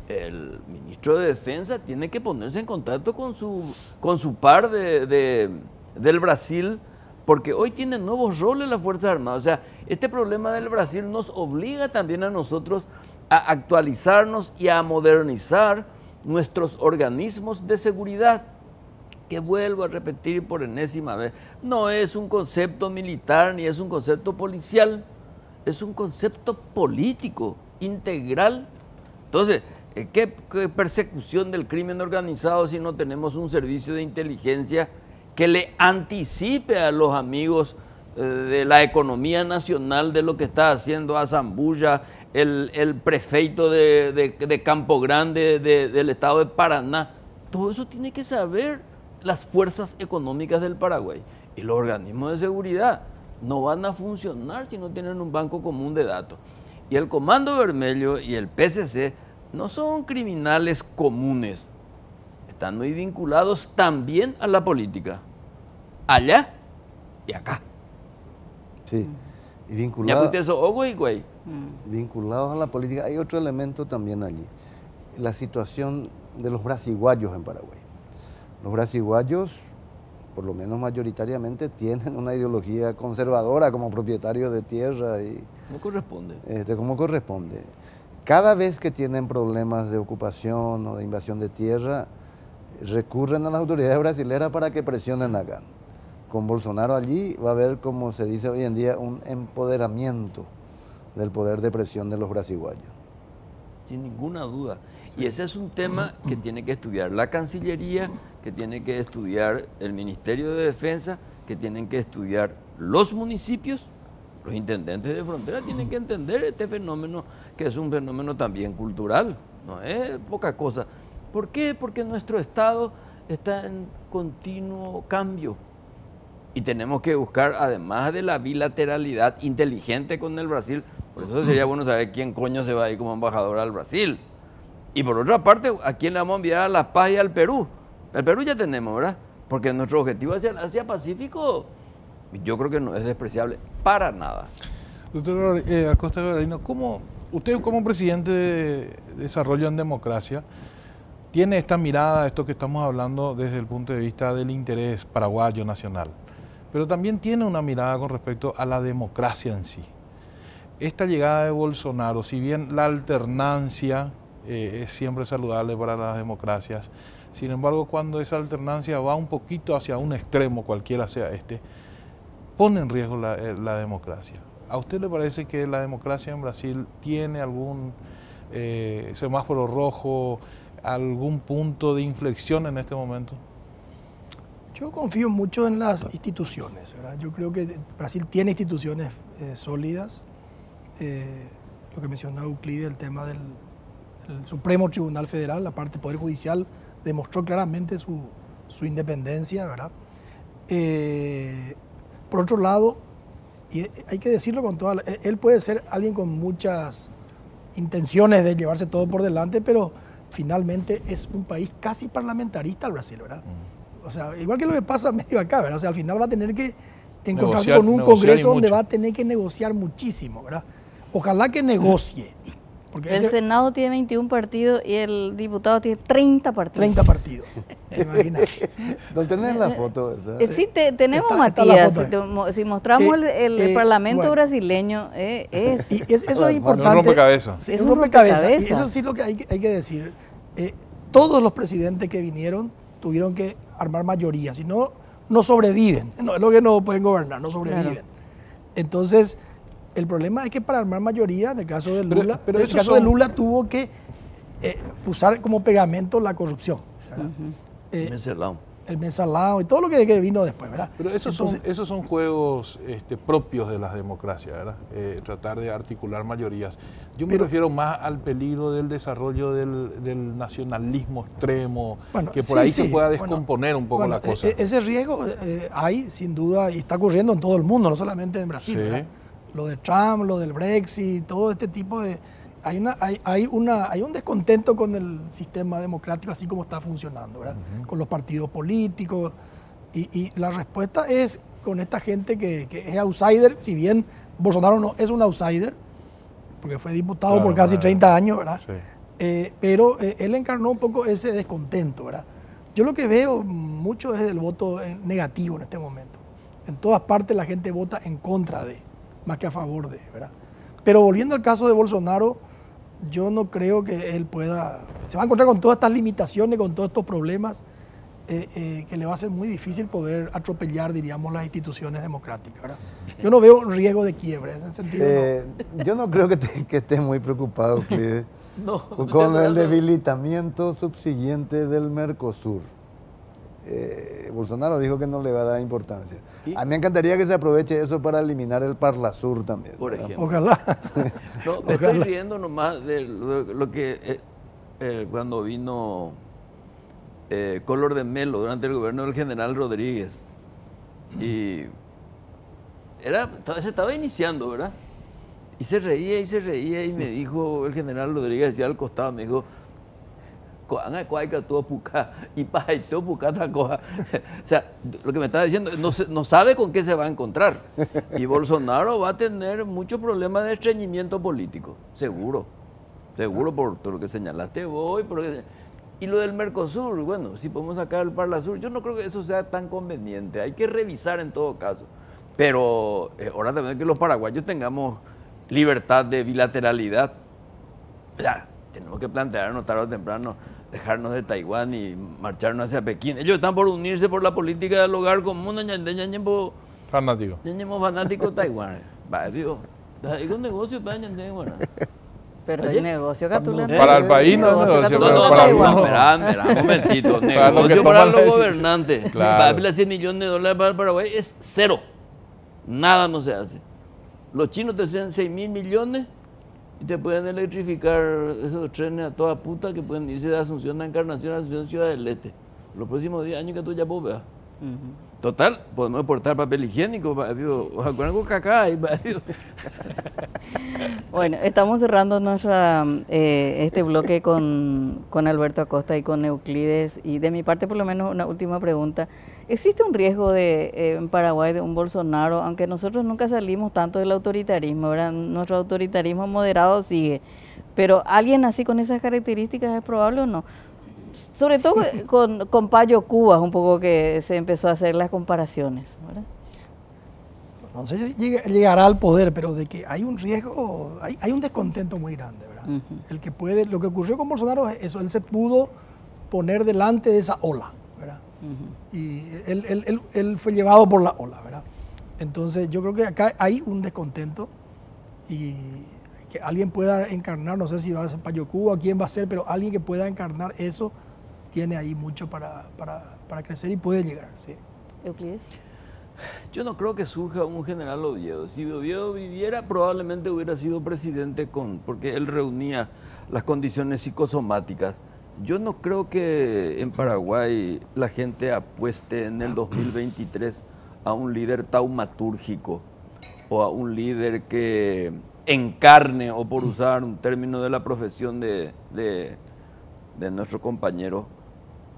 el ministro de Defensa tiene que ponerse en contacto con su par del Brasil, porque hoy tienen nuevos roles las Fuerzas Armadas. O sea, este problema del Brasil nos obliga también a nosotros a actualizarnos y a modernizar nuestros organismos de seguridad, que vuelvo a repetir por enésima vez, no es un concepto militar ni es un concepto policial, es un concepto político, integral. Entonces, ¿qué persecución del crimen organizado si no tenemos un servicio de inteligencia que le anticipe a los amigos de la economía nacional de lo que está haciendo a Zambulla, el prefeito de Campo Grande del estado de Paraná? Todo eso tiene que saber las fuerzas económicas del Paraguay. Y los organismos de seguridad no van a funcionar si no tienen un banco común de datos. Y el Comando Vermelho y el PCC no son criminales comunes, están muy vinculados también a la política, allá y acá. Sí, y vinculados a la política. Hay otro elemento también allí, la situación de los brasiguayos en Paraguay. Los brasiguayos, por lo menos mayoritariamente, tienen una ideología conservadora como propietarios de tierra. Y, ¿cómo corresponde? Como corresponde. Cada vez que tienen problemas de ocupación o de invasión de tierra, recurren a las autoridades brasileras para que presionen acá. Con Bolsonaro allí va a haber, como se dice hoy en día, un empoderamiento del poder de presión de los brasiguayos. Sin ninguna duda. Sí. Y ese es un tema que tiene que estudiar la Cancillería, que tiene que estudiar el Ministerio de Defensa, que tienen que estudiar los municipios. Los intendentes de frontera tienen que entender este fenómeno, que es un fenómeno también cultural, no es poca cosa. ¿Por qué? Porque nuestro Estado está en continuo cambio y tenemos que buscar, además de la bilateralidad inteligente con el Brasil, por eso sería bueno saber quién coño se va a ir como embajador al Brasil. Y por otra parte, ¿a quién le vamos a enviar a La Paz y al Perú? El Perú ya tenemos, ¿verdad? Porque nuestro objetivo hacia el Asia-Pacífico, yo creo que no es despreciable para nada. Doctor Acosta Guerreiro, usted como presidente de Desarrollo en Democracia, tiene esta mirada, esto que estamos hablando desde el punto de vista del interés paraguayo nacional, pero también tiene una mirada con respecto a la democracia en sí. esta llegada de Bolsonaro, si bien la alternancia es siempre saludable para las democracias, sin embargo, cuando esa alternancia va un poquito hacia un extremo, cualquiera sea este, pone en riesgo la democracia. ¿A usted le parece que la democracia en Brasil tiene algún semáforo rojo, algún punto de inflexión en este momento? Yo confío mucho en las instituciones, ¿verdad? Yo creo que Brasil tiene instituciones sólidas. Lo que mencionaba Euclides, el tema del Supremo Tribunal Federal, la parte del Poder Judicial, demostró claramente su independencia, ¿verdad? Por otro lado, y hay que decirlo con toda él puede ser alguien con muchas intenciones de llevarse todo por delante, pero finalmente es un país casi parlamentarista el Brasil, ¿verdad? O sea, igual que lo que pasa medio acá, ¿verdad? O sea, al final va a tener que encontrarse con un Congreso donde va a tener que negociar muchísimo, ¿verdad? Ojalá que negocie. Porque el Senado tiene 21 partidos y el diputado tiene 30 partidos. 30 partidos, imagínate. ¿No tenés la foto esa? Sí, tenemos, está Matías. foto Si mostramos el Parlamento bueno, brasileño, eso es importante. Un rompecabezas. Sí, es un rompecabezas. Y eso sí es lo que hay que decir. Todos los presidentes que vinieron tuvieron que armar mayoría, si no, no sobreviven. No, es lo que no pueden gobernar, no sobreviven. Claro. Entonces, el problema es que para armar mayoría, en el caso de Lula, de Lula tuvo que usar como pegamento la corrupción. El mensalado y todo lo que vino después, ¿verdad? Pero esos son juegos propios de las democracias, ¿verdad? Tratar de articular mayorías. Yo me refiero más al peligro del desarrollo del nacionalismo extremo, bueno, que por ahí se pueda descomponer un poco la cosa. Ese riesgo hay, sin duda, y está ocurriendo en todo el mundo, no solamente en Brasil, ¿verdad? Lo de Trump, lo del Brexit, todo este tipo de... Hay un descontento con el sistema democrático así como está funcionando, ¿verdad? Con los partidos políticos. Y la respuesta es con esta gente que es outsider, si bien Bolsonaro no es un outsider, porque fue diputado por casi 30 años, ¿verdad? Sí. Pero él encarnó un poco ese descontento, ¿verdad? Yo lo que veo mucho es el voto negativo en este momento. En todas partes la gente vota en contra de, más que a favor de, ¿verdad? Pero volviendo al caso de Bolsonaro, yo no creo que él pueda... Se va a encontrar con todas estas limitaciones, con todos estos problemas, que le va a ser muy difícil poder atropellar, diríamos, las instituciones democráticas, ¿verdad? Yo no veo riesgo de quiebre en ese sentido. No. Yo no creo que estés muy preocupado, con el debilitamiento subsiguiente del Mercosur. Bolsonaro dijo que no le va a dar importancia. A mí me encantaría que se aproveche eso para eliminar el Parlasur también. Por ejemplo. Ojalá. No, me estoy riendo nomás de lo que cuando vino Collor de Mello durante el gobierno del general Rodríguez. Y se estaba iniciando, ¿verdad? Y se reía y me dijo el general Rodríguez, decía al costado, me dijo, o sea, lo que me estaba diciendo, no sabe con qué se va a encontrar. Y Bolsonaro va a tener muchos problemas de estreñimiento político, seguro por todo lo que señalaste vos. Y lo del Mercosur, bueno, si podemos sacar el Parlasur, yo no creo que eso sea tan conveniente, hay que revisar en todo caso. Pero ahora también que los paraguayos tengamos libertad de bilateralidad, ya, tenemos que plantearnos tarde o temprano dejarnos de Taiwán y marcharnos hacia Pekín. Ellos están por unirse por la política del hogar común, fanático. Fanático de Taiwán. Hay un negocio para pero hay negocio, Catulán. Para el país no es negocio. Espera, un momentito. Negocio para los gobernantes. Claro. Para 100 millones de dólares para el Paraguay es cero. Nada no se hace. Los chinos te hacen 6.000 millones y te pueden electrificar esos trenes a toda puta que pueden irse de Asunción a Encarnación a Asunción Ciudad del Este. Los próximos 10 años que tú ya puedes ver. Total, podemos exportar papel higiénico, con cacá. Bueno, estamos cerrando este bloque con Alberto Acosta y con Euclides. Y de mi parte, por lo menos, una última pregunta. ¿Existe un riesgo en Paraguay de un Bolsonaro, aunque nosotros nunca salimos tanto del autoritarismo, ¿verdad? Nuestro autoritarismo moderado sigue, pero alguien así con esas características es probable o no? Sobre todo con Payo Cubas, un poco que se empezó a hacer las comparaciones, ¿verdad? no sé si llegará al poder, pero de que hay un riesgo, hay un descontento muy grande, ¿verdad? El que puede, lo que ocurrió con Bolsonaro es eso, él se pudo poner delante de esa ola, ¿verdad? Y él fue llevado por la ola, ¿verdad? Entonces yo creo que acá hay un descontento y que alguien pueda encarnar, no sé si va a ser Payocú o quién va a ser, pero alguien que pueda encarnar eso tiene ahí mucho para crecer y puede llegar, ¿sí? Euclides. Yo no creo que surja un general Oviedo. Si Oviedo viviera, probablemente hubiera sido presidente porque él reunía las condiciones psicosomáticas. Yo no creo que en Paraguay la gente apueste en el 2023 a un líder taumatúrgico o a un líder que encarne, o por usar un término de la profesión de nuestro compañero,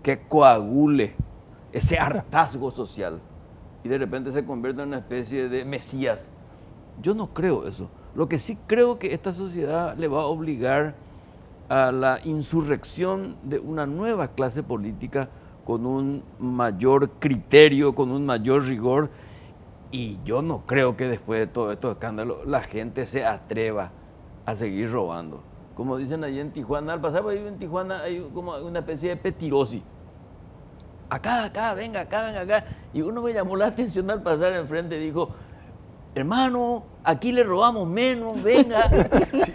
que coagule ese hartazgo social y de repente se convierta en una especie de mesías. Yo no creo eso. Lo que sí creo que esta sociedad le va a obligar a la insurrección de una nueva clase política con un mayor criterio, con un mayor rigor, y yo no creo que después de todo estos escándalos la gente se atreva a seguir robando. Como dicen allí en Tijuana, al pasar por ahí en Tijuana hay como una especie de petirosis. Acá, venga acá. Y uno me llamó la atención al pasar enfrente y dijo, hermano, aquí le robamos menos, venga.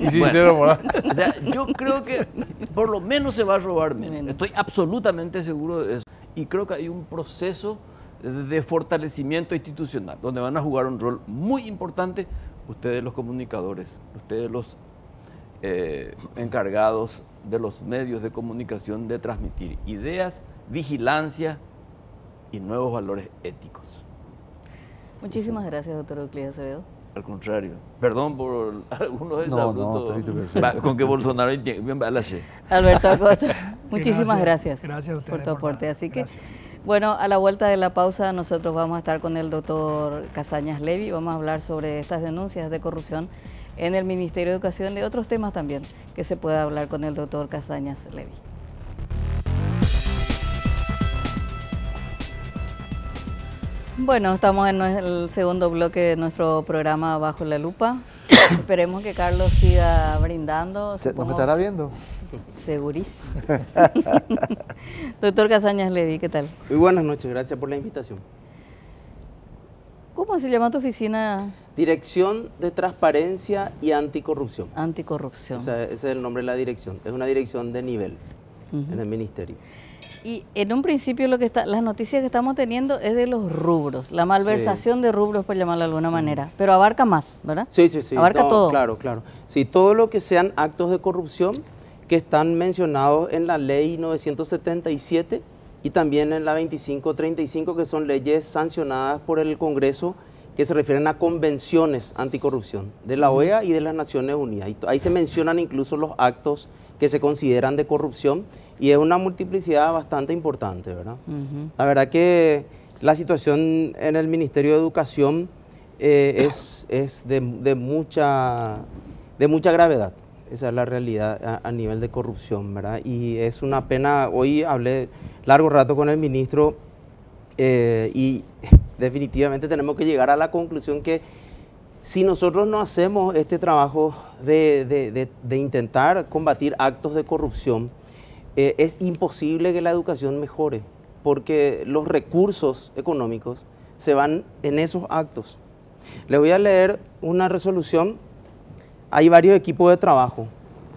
Sí, bueno, o sea, yo creo que por lo menos se va a robar menos. Estoy absolutamente seguro de eso. Y creo que hay un proceso de fortalecimiento institucional, donde van a jugar un rol muy importante ustedes los comunicadores, ustedes los encargados de los medios de comunicación, de transmitir ideas, vigilancia y nuevos valores éticos. Muchísimas gracias, doctor Euclides Acevedo. Al contrario, perdón por algunos de No, con que Bolsonaro Alberto Acosta, muchísimas gracias a ustedes por tu aporte. Así que, gracias. bueno, a la vuelta de la pausa nosotros vamos a estar con el doctor Casañas Levy, vamos a hablar sobre estas denuncias de corrupción en el Ministerio de Educación y de otros temas también que se pueda hablar con el doctor Casañas Levy. Bueno, estamos en el segundo bloque de nuestro programa Bajo la Lupa. Esperemos que Carlos siga brindando. ¿No me estará viendo? Segurísimo. Doctor Casañas Levy, ¿qué tal? Muy buenas noches, gracias por la invitación. ¿Cómo se llama tu oficina? Dirección de Transparencia y Anticorrupción. Anticorrupción. Ese es el nombre de la dirección. Es una dirección de nivel en el ministerio. Y en un principio las noticias que estamos teniendo es de los rubros, la malversación de rubros, por llamarlo de alguna manera, pero abarca más, ¿verdad? Sí. Abarca todo. Claro. Sí, todo lo que sean actos de corrupción que están mencionados en la ley 977 y también en la 2535, que son leyes sancionadas por el Congreso, que se refieren a convenciones anticorrupción de la OEA y de las Naciones Unidas. Y ahí se mencionan incluso los actos que se consideran de corrupción, y es una multiplicidad bastante importante, ¿verdad? La verdad que la situación en el Ministerio de Educación es de mucha gravedad. Esa es la realidad a nivel de corrupción, ¿verdad? Y es una pena. Hoy hablé largo rato con el ministro y definitivamente tenemos que llegar a la conclusión que si nosotros no hacemos este trabajo de intentar combatir actos de corrupción, es imposible que la educación mejore, porque los recursos económicos se van en esos actos. Les voy a leer una resolución. Hay varios equipos de trabajo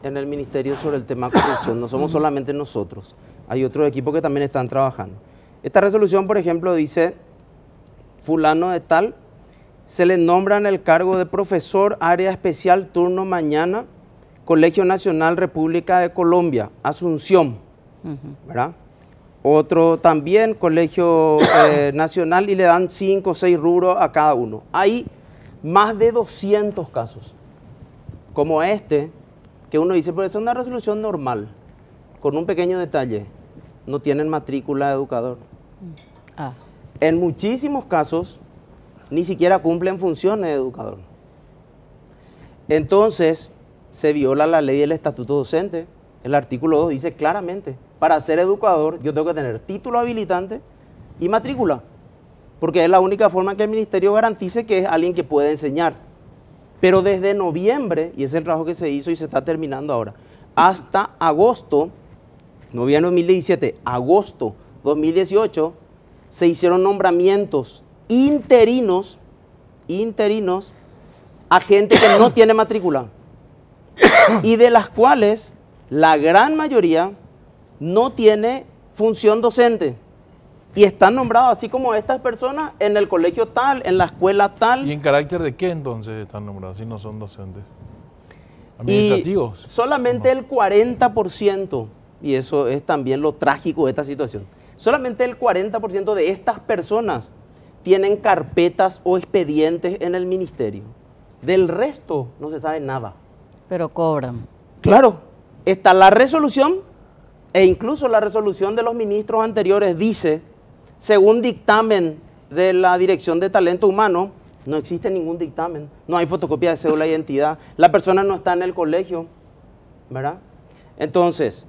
en el ministerio sobre el tema corrupción, no somos solamente nosotros, hay otros equipos que también están trabajando. Esta resolución, por ejemplo, dice: fulano de tal se le nombra en el cargo de profesor área especial turno mañana, Colegio Nacional República de Colombia, Asunción, ¿verdad? Otro también, Colegio Nacional, y le dan 5 o 6 rubros a cada uno. Hay más de 200 casos, como este, que uno dice, pero es una resolución normal, con un pequeño detalle: no tienen matrícula de educador. En muchísimos casos, ni siquiera cumplen funciones de educador. Entonces, se viola la ley del estatuto docente. El artículo 2 dice claramente: para ser educador yo tengo que tener título habilitante y matrícula. porque es la única forma que el ministerio garantice que es alguien que puede enseñar. Pero desde noviembre, y ese es el trabajo que se hizo y se está terminando ahora, hasta agosto, noviembre 2017, agosto 2018, se hicieron nombramientos interinos a gente que no tiene matrícula y de las cuales la gran mayoría no tiene función docente y están nombrados así como estas personas en el colegio tal, en la escuela tal. ¿Y en carácter de qué entonces están nombrados si no son docentes? Y ¿Administrativos? solamente el 40%, y eso es también lo trágico de esta situación, solamente el 40% de estas personas tienen carpetas o expedientes en el ministerio. Del resto no se sabe nada. Pero cobran. Claro, está la resolución e incluso la resolución de los ministros anteriores dice, según dictamen de la Dirección de Talento Humano, no existe ningún dictamen, no hay fotocopia de cédula de identidad, la persona no está en el colegio, ¿verdad? Entonces,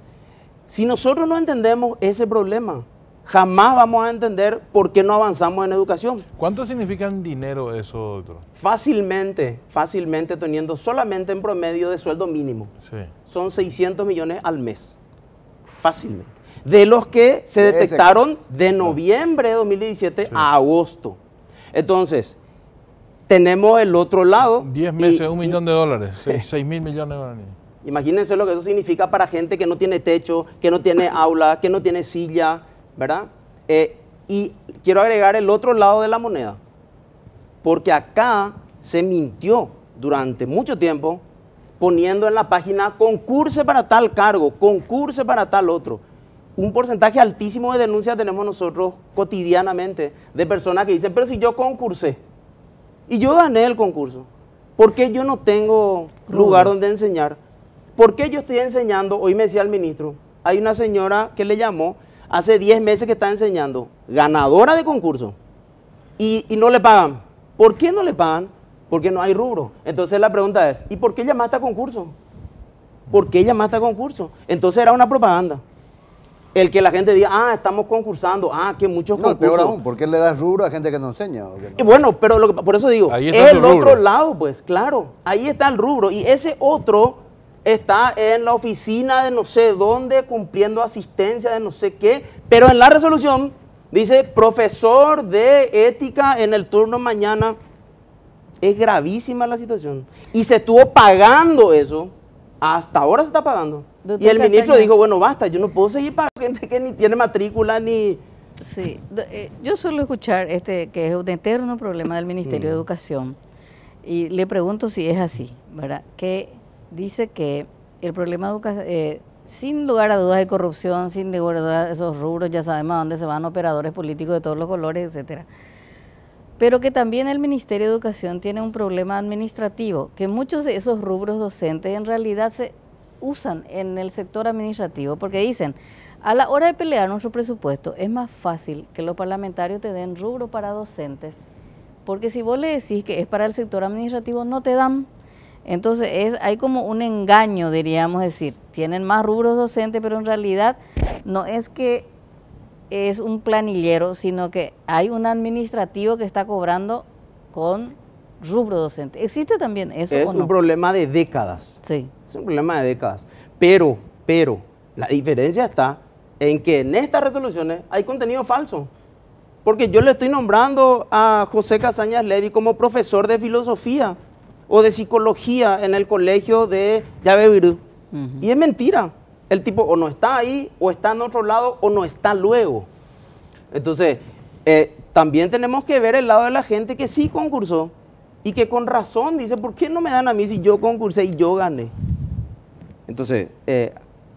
si nosotros no entendemos ese problema, jamás vamos a entender por qué no avanzamos en educación. ¿Cuánto significa en dinero eso, doctor? Fácilmente teniendo solamente en promedio de sueldo mínimo, Sí. son 600 millones al mes, fácilmente. De los que se detectaron de noviembre de 2017 a agosto. Entonces, tenemos el otro lado. 10 meses, $1 millón de dólares, 6 mil millones de dólares. Imagínense lo que eso significa para gente que no tiene techo, que no tiene aula, que no tiene silla, ¿verdad? Y quiero agregar el otro lado de la moneda, porque acá se mintió durante mucho tiempo poniendo en la página concurse para tal cargo, concurse para tal otro. Un porcentaje altísimo de denuncias tenemos nosotros cotidianamente de personas que dicen, pero si yo concursé y yo gané el concurso, ¿por qué yo no tengo lugar donde enseñar? ¿Por qué yo estoy enseñando? Hoy me decía el ministro, hay una señora que le llamó, hace 10 meses que está enseñando, ganadora de concurso, y no le pagan. ¿Por qué no le pagan? Porque no hay rubro. Entonces la pregunta es, ¿y por qué llamaste a concurso? ¿Por qué llamaste a concurso? Entonces era una propaganda. El que la gente diga, ah, estamos concursando, ah, que muchos concursos. Peor aún, ¿por qué le das rubro a gente que no enseña? ¿O que no? Y bueno, pero por eso digo, Ahí es está el tu rubro. otro lado, pues, claro, ahí está el rubro. Y ese otro está en la oficina de no sé dónde, cumpliendo asistencia de no sé qué, pero en la resolución dice, profesor de ética en el turno mañana. Es gravísima la situación. Y se estuvo pagando eso, hasta ahora se está pagando. Doctor Y el ministro Castaño. dijo, bueno, basta, yo no puedo seguir pagando gente que ni tiene matrícula ni... Sí, yo suelo escuchar que es un eterno problema del Ministerio de Educación y le pregunto si es así, ¿verdad? Que dice que el problema de educación, sin lugar a dudas de corrupción, sin lugar a dudas esos rubros, ya sabemos a dónde se van operadores políticos de todos los colores, etcétera. Pero que también el Ministerio de Educación tiene un problema administrativo, que muchos de esos rubros docentes en realidad se usan en el sector administrativo, porque dicen, a la hora de pelear nuestro presupuesto, es más fácil que los parlamentarios te den rubro para docentes, porque si vos le decís que es para el sector administrativo, no te dan. Entonces hay como un engaño, diríamos decir, tienen más rubros docentes, pero en realidad no es que es un planillero, sino que hay un administrativo que está cobrando con rubro docente. ¿Existe también eso Es o no? un problema de décadas. Sí. Es un problema de décadas. Pero, la diferencia está en que en estas resoluciones hay contenido falso. Porque yo le estoy nombrando a José Casañas Levy como profesor de filosofía o de psicología en el colegio de Yabevirú. Y es mentira. El tipo o no está ahí, o está en otro lado, o no está luego. Entonces, también tenemos que ver el lado de la gente que sí concursó y que con razón dice, ¿por qué no me dan a mí si yo concursé y yo gané? Entonces,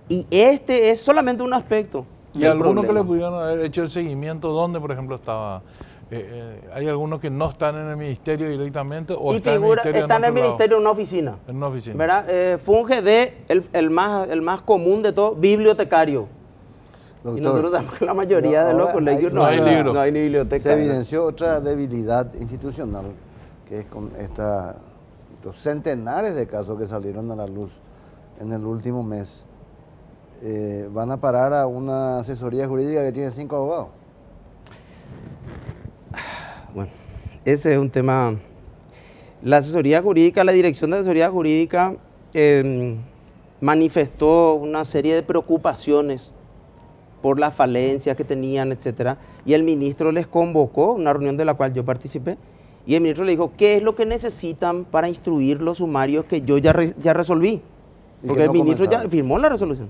y este es solamente un aspecto. ¿Y algunos que le pudieron haber hecho el seguimiento? ¿Dónde, por ejemplo, estaba? ¿Hay algunos que no están en el ministerio directamente o Y están figura, en el ministerio está en el otro lado? ministerio en una oficina. En una oficina. ¿Verdad? Funge de el más común de todo, bibliotecario. Doctor, y nosotros sabemos que la mayoría de los ahora colegios no hay libro. no hay ni biblioteca. se evidenció otra debilidad institucional, que es con los centenares de casos que salieron a la luz en el último mes. Van a parar a una asesoría jurídica que tiene 5 abogados. Bueno, ese es un tema. La asesoría jurídica, la Dirección de Asesoría Jurídica manifestó una serie de preocupaciones por las falencias que tenían, etcétera, y el ministro les convocó, una reunión de la cual yo participé, y el ministro le dijo, ¿qué es lo que necesitan para instruir los sumarios que yo ya resolví? Porque el ministro ya firmó la resolución.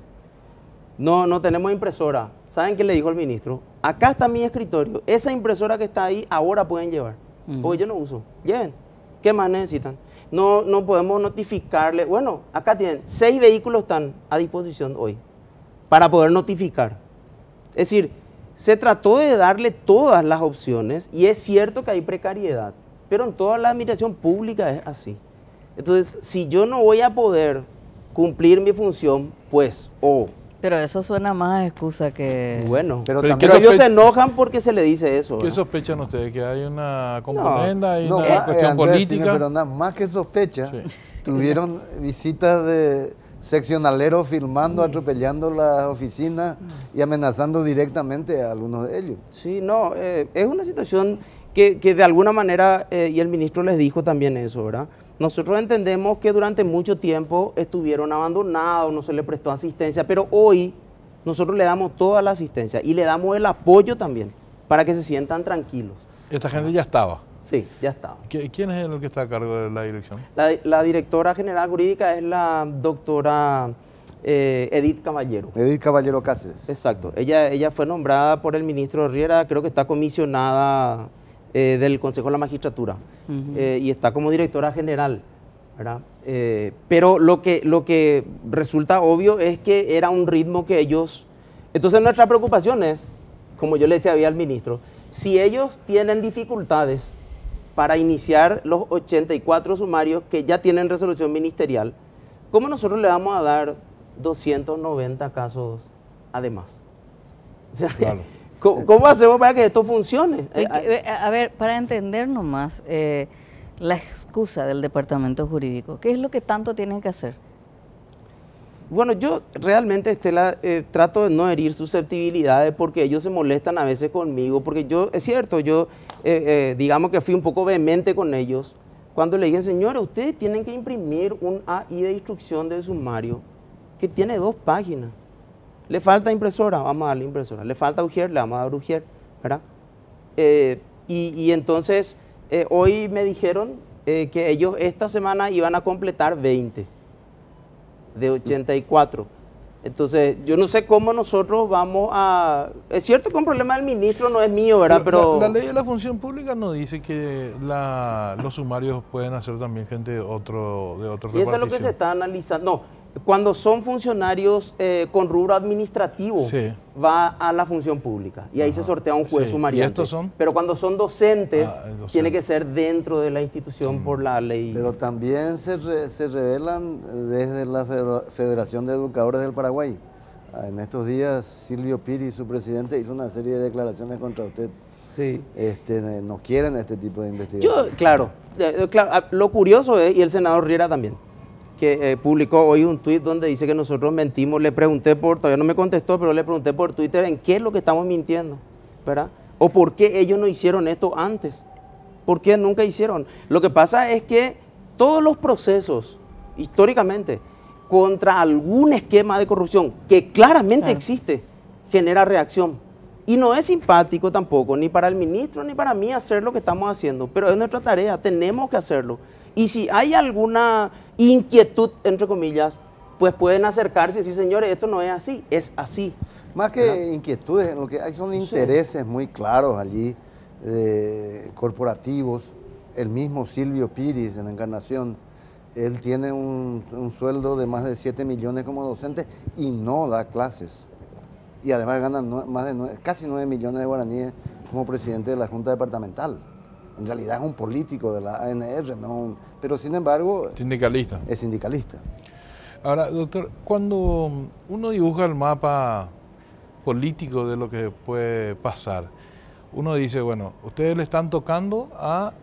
No tenemos impresora. ¿Saben qué le dijo el ministro? Acá está mi escritorio, esa impresora que está ahí, ahora pueden llevar, porque yo no uso, lleven. ¿Qué más necesitan? No podemos notificarle. Bueno, acá tienen 6 vehículos están a disposición hoy para poder notificar. Es decir, se trató de darle todas las opciones y es cierto que hay precariedad, pero en toda la administración pública es así. Entonces, si yo no voy a poder cumplir mi función, pues, Pero eso suena más a excusa que... Bueno, pero ellos se enojan porque se le dice eso. ¿Qué ¿verdad? sospechan ustedes? ¿Que hay una componenda, hay No, una cuestión Andrés, política? si me perdonas, más que sospecha, Sí. tuvieron visitas de seccionaleros filmando, atropellando las oficinas y amenazando directamente a algunos de ellos. Sí, no, es una situación que de alguna manera, y el ministro les dijo también eso, ¿verdad? Nosotros entendemos que durante mucho tiempo estuvieron abandonados, no se les prestó asistencia, pero hoy nosotros le damos toda la asistencia y le damos el apoyo también para que se sientan tranquilos. Esta gente ya estaba. Sí, ya está. ¿Quién es el que está a cargo de la dirección? La directora general jurídica es la doctora Edith Caballero. Edith Caballero Cáceres. Exacto. Ella fue nombrada por el ministro Riera, creo que está comisionada del Consejo de la Magistratura y está como directora general, ¿verdad? Pero lo que resulta obvio es que era un ritmo que ellos... Entonces nuestra preocupación es, como yo le decía al ministro, si ellos tienen dificultades para iniciar los 84 sumarios que ya tienen resolución ministerial, ¿cómo nosotros le vamos a dar 290 casos además? O sea, Claro. ¿Cómo hacemos para que esto funcione? A ver, para entender nomás, la excusa del departamento jurídico, ¿qué es lo que tanto tienen que hacer? Bueno, yo realmente, Estela, trato de no herir susceptibilidades porque ellos se molestan a veces conmigo, porque es cierto, yo digamos que fui un poco vehemente con ellos cuando le dije, señores, ustedes tienen que imprimir un AI de instrucción de sumario que tiene 2 páginas. Le falta impresora, vamos a darle impresora. Le falta ujier, le vamos a dar ujier, ¿verdad? Y entonces, hoy me dijeron que ellos esta semana iban a completar 20 de 84. Entonces, yo no sé cómo nosotros vamos a... Es cierto que un problema del ministro no es mío, ¿verdad? Pero La ley de la función pública no dice que los sumarios pueden hacer también gente de otro repartición. y eso es lo que se está analizando. No, cuando son funcionarios con rubro administrativo, Sí. va a la función pública y ahí se sortea un juez Sí. sumariante. ¿Y estos son? Pero cuando son docentes, docentes. tiene que ser dentro de la institución por la ley. Pero también se revelan desde la Federación de Educadores del Paraguay. En estos días Silvio Piri, su presidente, hizo una serie de declaraciones contra usted. Sí. No quieren este tipo de investigación. Claro, lo curioso es, y el senador Riera también, que publicó hoy un tuit donde dice que nosotros mentimos. Le pregunté todavía no me contestó, pero le pregunté por Twitter en qué es lo que estamos mintiendo, ¿verdad? O por qué ellos no hicieron esto antes, por qué nunca hicieron. Lo que pasa es que todos los procesos, históricamente, contra algún esquema de corrupción que claramente existe, genera reacción. Y no es simpático tampoco, ni para el ministro ni para mí hacer lo que estamos haciendo, pero es nuestra tarea, tenemos que hacerlo. Y si hay alguna inquietud, entre comillas, pues pueden acercarse y decir, señores, esto no es así, es así. Más que inquietudes, lo que hay son intereses muy claros allí, corporativos. El mismo Silvio Piris en Encarnación, él tiene un sueldo de más de 7 millones como docente y no da clases. Y además gana casi 9 millones de guaraníes como presidente de la Junta Departamental. En realidad es un político de la ANR, pero sin embargo Sindicalista. es sindicalista. Ahora, doctor, cuando uno dibuja el mapa político de lo que puede pasar, uno dice, bueno, ustedes le están tocando a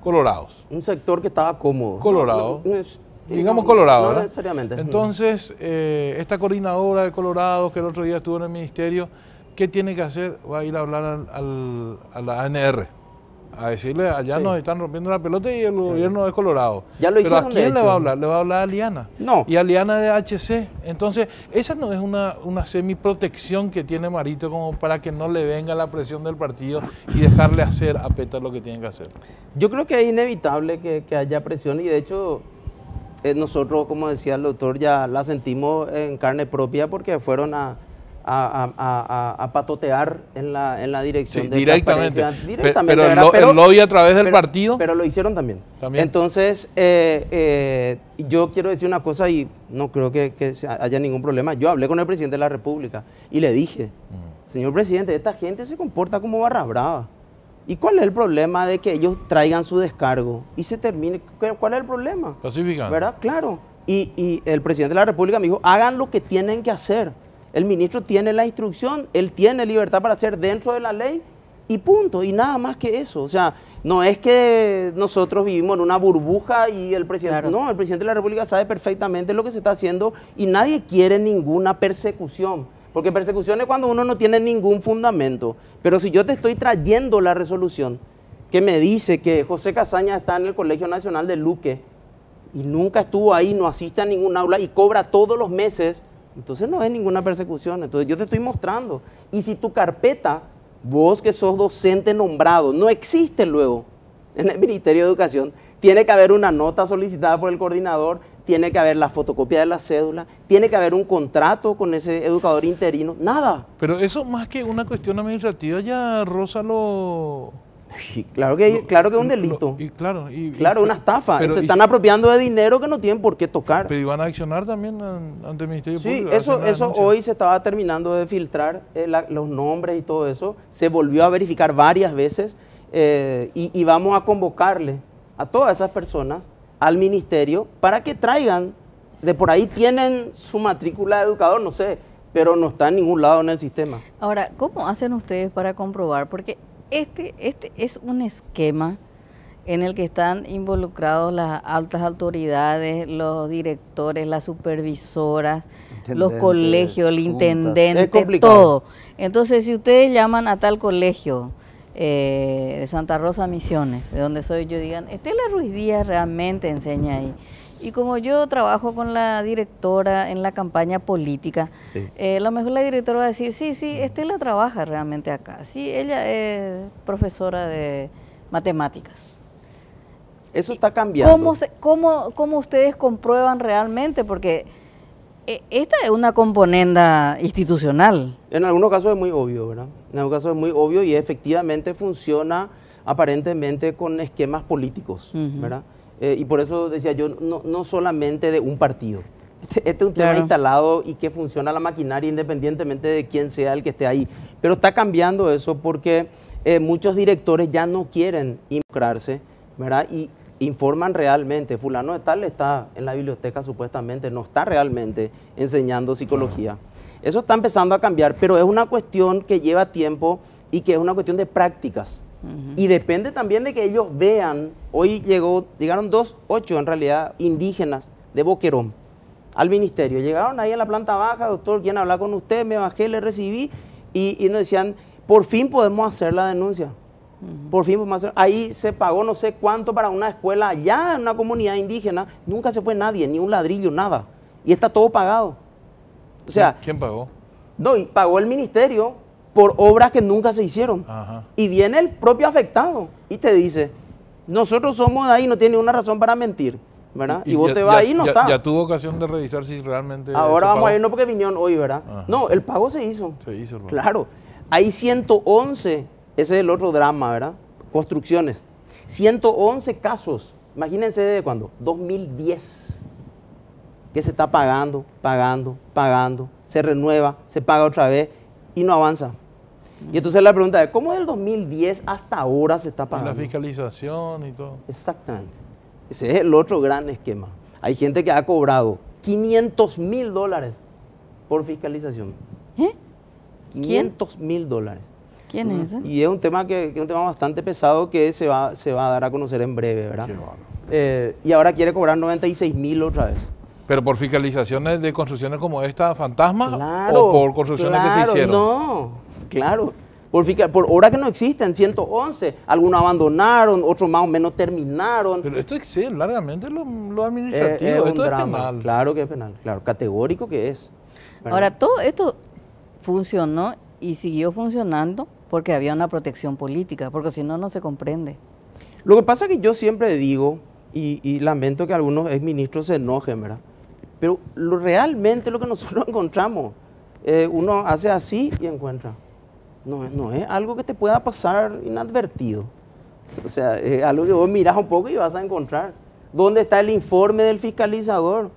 colorados. Un sector que estaba cómodo. Colorado. Digamos no, Colorado, no ¿verdad? necesariamente. Entonces, esta coordinadora de Colorados que el otro día estuvo en el ministerio, ¿qué tiene que hacer? Va a ir a hablar a la ANR, a decirle, allá Sí. nos están rompiendo la pelota y el gobierno es colorado. Ya lo Pero hicieron, ¿a de quién le hecho. va a hablar? Le va a hablar a Liana. No. Y a Liana de HC. Entonces, esa no es una semiprotección que tiene Marito como para que no le venga la presión del partido y dejarle hacer a PETA lo que tienen que hacer. Yo creo que es inevitable que haya presión y de hecho nosotros, como decía el doctor, ya la sentimos en carne propia porque fueron a patotear en la dirección Sí, de directamente. transparencia. Pero el, ¿verdad? el lobby a través del partido. Pero lo hicieron también. También. Entonces, yo quiero decir una cosa y no creo que haya ningún problema. Yo hablé con el presidente de la República y le dije, señor presidente, esta gente se comporta como barra brava. ¿Y cuál es el problema de que ellos traigan su descargo y se termine? ¿Cuál es el problema? Pacífica. ¿Verdad? Claro. Y el presidente de la República me dijo, hagan lo que tienen que hacer. El ministro tiene la instrucción, él tiene libertad para hacer dentro de la ley y punto, y nada más que eso. O sea, no es que nosotros vivimos en una burbuja y el presidente... Claro. No, el presidente de la República sabe perfectamente lo que se está haciendo y nadie quiere ninguna persecución. Porque persecución es cuando uno no tiene ningún fundamento. Pero si yo te estoy trayendo la resolución que me dice que José Casaña está en el Colegio Nacional de Luque y nunca estuvo ahí, no asiste a ningún aula y cobra todos los meses, entonces no es ninguna persecución. Entonces yo te estoy mostrando. Y si tu carpeta, vos que sos docente nombrado, no existe luego en el Ministerio de Educación, tiene que haber una nota solicitada por el coordinador, tiene que haber la fotocopia de la cédula, tiene que haber un contrato con ese educador interino, nada. Pero eso más que una cuestión administrativa ya roza lo... Sí, claro que es un delito. Claro, Una estafa. pero Se están apropiando de dinero que no tienen por qué tocar. Pero iban a accionar también ante el Ministerio Sí, Público. eso hoy se estaba terminando de filtrar los nombres y todo eso. Se volvió a verificar varias veces y vamos a convocarle a todas esas personas al ministerio para que traigan, de por ahí tienen su matrícula de educador, no sé, pero no está en ningún lado en el sistema. Ahora, ¿cómo hacen ustedes para comprobar? Porque este es un esquema en el que están involucrados las altas autoridades, los directores, las supervisoras, los Intendentes, colegios, el juntas. intendente, Es complicado. todo. Entonces, si ustedes llaman a tal colegio de Santa Rosa Misiones, de donde soy yo, digan, Estela Ruiz Díaz realmente enseña ahí. Y como yo trabajo con la directora en la campaña política, Sí. a lo mejor la directora va a decir, sí, Estela trabaja realmente acá. Sí, ella es profesora de matemáticas. Eso está cambiando. ¿Cómo ustedes comprueban realmente? Porque esta es una componenda institucional. En algunos casos es muy obvio, ¿verdad? En algunos casos es muy obvio y efectivamente funciona aparentemente con esquemas políticos, Ujú. ¿verdad? Y por eso decía yo, no solamente de un partido. Este es un tema Claro. instalado y que funciona la maquinaria independientemente de quién sea el que esté ahí. Pero está cambiando eso porque muchos directores ya no quieren involucrarse, ¿verdad? Y informan realmente, fulano de tal está en la biblioteca supuestamente, no está realmente enseñando psicología. Eso está empezando a cambiar, pero es una cuestión que lleva tiempo y que es una cuestión de prácticas. Y depende también de que ellos vean, hoy llegaron 8 en realidad indígenas de Boquerón al ministerio, llegaron ahí en la planta baja, doctor, ¿quién habla con usted? Me bajé, le recibí y nos decían, por fin podemos hacer la denuncia. Por fin podemos hacer. Ahí se pagó no sé cuánto para una escuela allá en una comunidad indígena, nunca se fue nadie, ni un ladrillo, nada. Y está todo pagado. O sea, ¿Quién pagó? no, y pagó el ministerio por obras que nunca se hicieron. Ajá. Y viene el propio afectado y te dice, nosotros somos de ahí, no tiene ninguna razón para mentir, ¿verdad? Y vos ya- te vas ya- ahí y no ya- está. Ya tuvo ocasión de revisar si realmente... Ahora se vamos a pagó. irnos porque vinieron hoy, ¿verdad? Ajá. No, el pago se hizo. Se hizo el pago. Claro. Hay 111, ese es el otro drama, ¿verdad? Construcciones. 111 casos. Imagínense desde cuándo. 2010. Que se está pagando, se renueva, se paga otra vez y no avanza. Y entonces la pregunta es, ¿cómo del 2010 hasta ahora se está Y la pagando? fiscalización y todo. Exactamente. Ese es el otro gran esquema. Hay gente que ha cobrado $500,000 por fiscalización. ¿Eh? $500,000. ¿Quién es ese? Y es un tema que es un tema bastante pesado que se va a dar a conocer en breve, ¿verdad? Qué bárbaro. Y ahora quiere cobrar 96,000 otra vez. Pero por fiscalizaciones de construcciones como esta, fantasma, Claro, o por construcciones que se claro, hicieron. No, Claro, por hora que no existen, 111, algunos abandonaron, otros más o menos terminaron. Pero esto excede largamente lo administrativo, Es un esto es drama. penal. Claro que es penal, claro, categórico que es. ¿verdad? Ahora, todo esto funcionó y siguió funcionando porque había una protección política, porque si no, no se comprende. Lo que pasa es que yo siempre digo, y lamento que algunos exministros se enojen, ¿verdad? Pero realmente lo que nosotros encontramos, uno hace así y encuentra. No es algo que te pueda pasar inadvertido. O sea, es algo que vos mirás un poco y vas a encontrar. ¿Dónde está el informe del fiscalizador?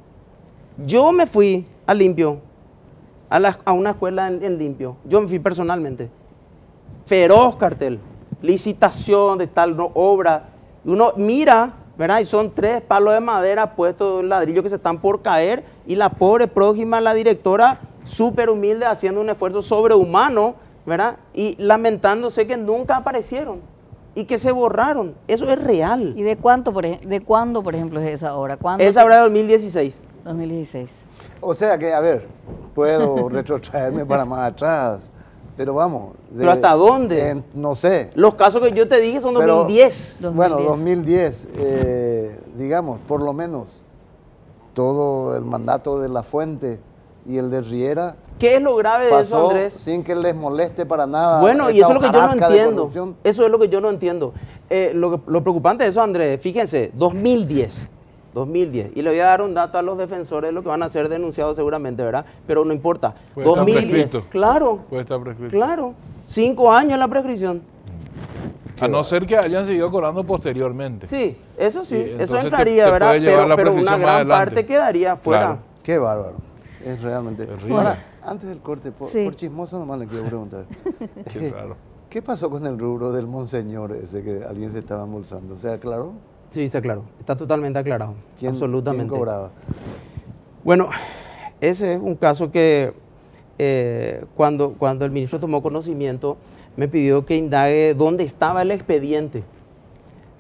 Yo me fui a Limpio, a una escuela en Limpio. Yo me fui personalmente. Feroz cartel, licitación de tal obra. Uno mira, ¿verdad? Y son 3 palos de madera puestos en ladrillo que se están por caer. Y la pobre prójima, la directora, súper humilde, haciendo un esfuerzo sobrehumano, ¿verdad? Y lamentándose que nunca aparecieron y que se borraron. Eso es real. ¿Y de cuándo, por ejemplo, es esa obra? Esa obra de 2016. 2016. O sea que, a ver, puedo retrotraerme para más atrás, pero vamos. ¿Pero hasta dónde? No sé. Los casos que yo te dije son Pero, 2010. Bueno, 2010, digamos, por lo menos, todo el mandato de La Fuente y el de Riera ¿Qué es lo grave de eso, pasó Andrés? sin que les moleste para nada. Bueno, y esta eso es lo que yo no hojarasca de entiendo. corrupción. Eso es lo que yo no entiendo. Lo preocupante de eso, Andrés, fíjense, 2010. Y le voy a dar un dato a los defensores, lo que van a ser denunciados seguramente, ¿verdad? Pero no importa. Puede estar 2010. prescrito. Claro. Puede estar prescrito. Claro. 5 años la prescripción. A no ser que hayan seguido cobrando posteriormente. Sí, eso sí, Y eso entonces entraría, te ¿verdad? puede llevar la Pero una prescripción más gran adelante. parte quedaría fuera. Claro. Qué bárbaro. Es realmente. Terrible. Ahora, antes del corte, Sí. por chismoso nomás le quiero preguntar. Qué raro. ¿Qué pasó con el rubro del monseñor ese que alguien se estaba embolsando? ¿Se aclaró? Sí, está claro. Está totalmente aclarado. ¿Quién, Absolutamente. ¿Quién cobraba? Bueno, ese es un caso que cuando el ministro tomó conocimiento, me pidió que indague dónde estaba el expediente.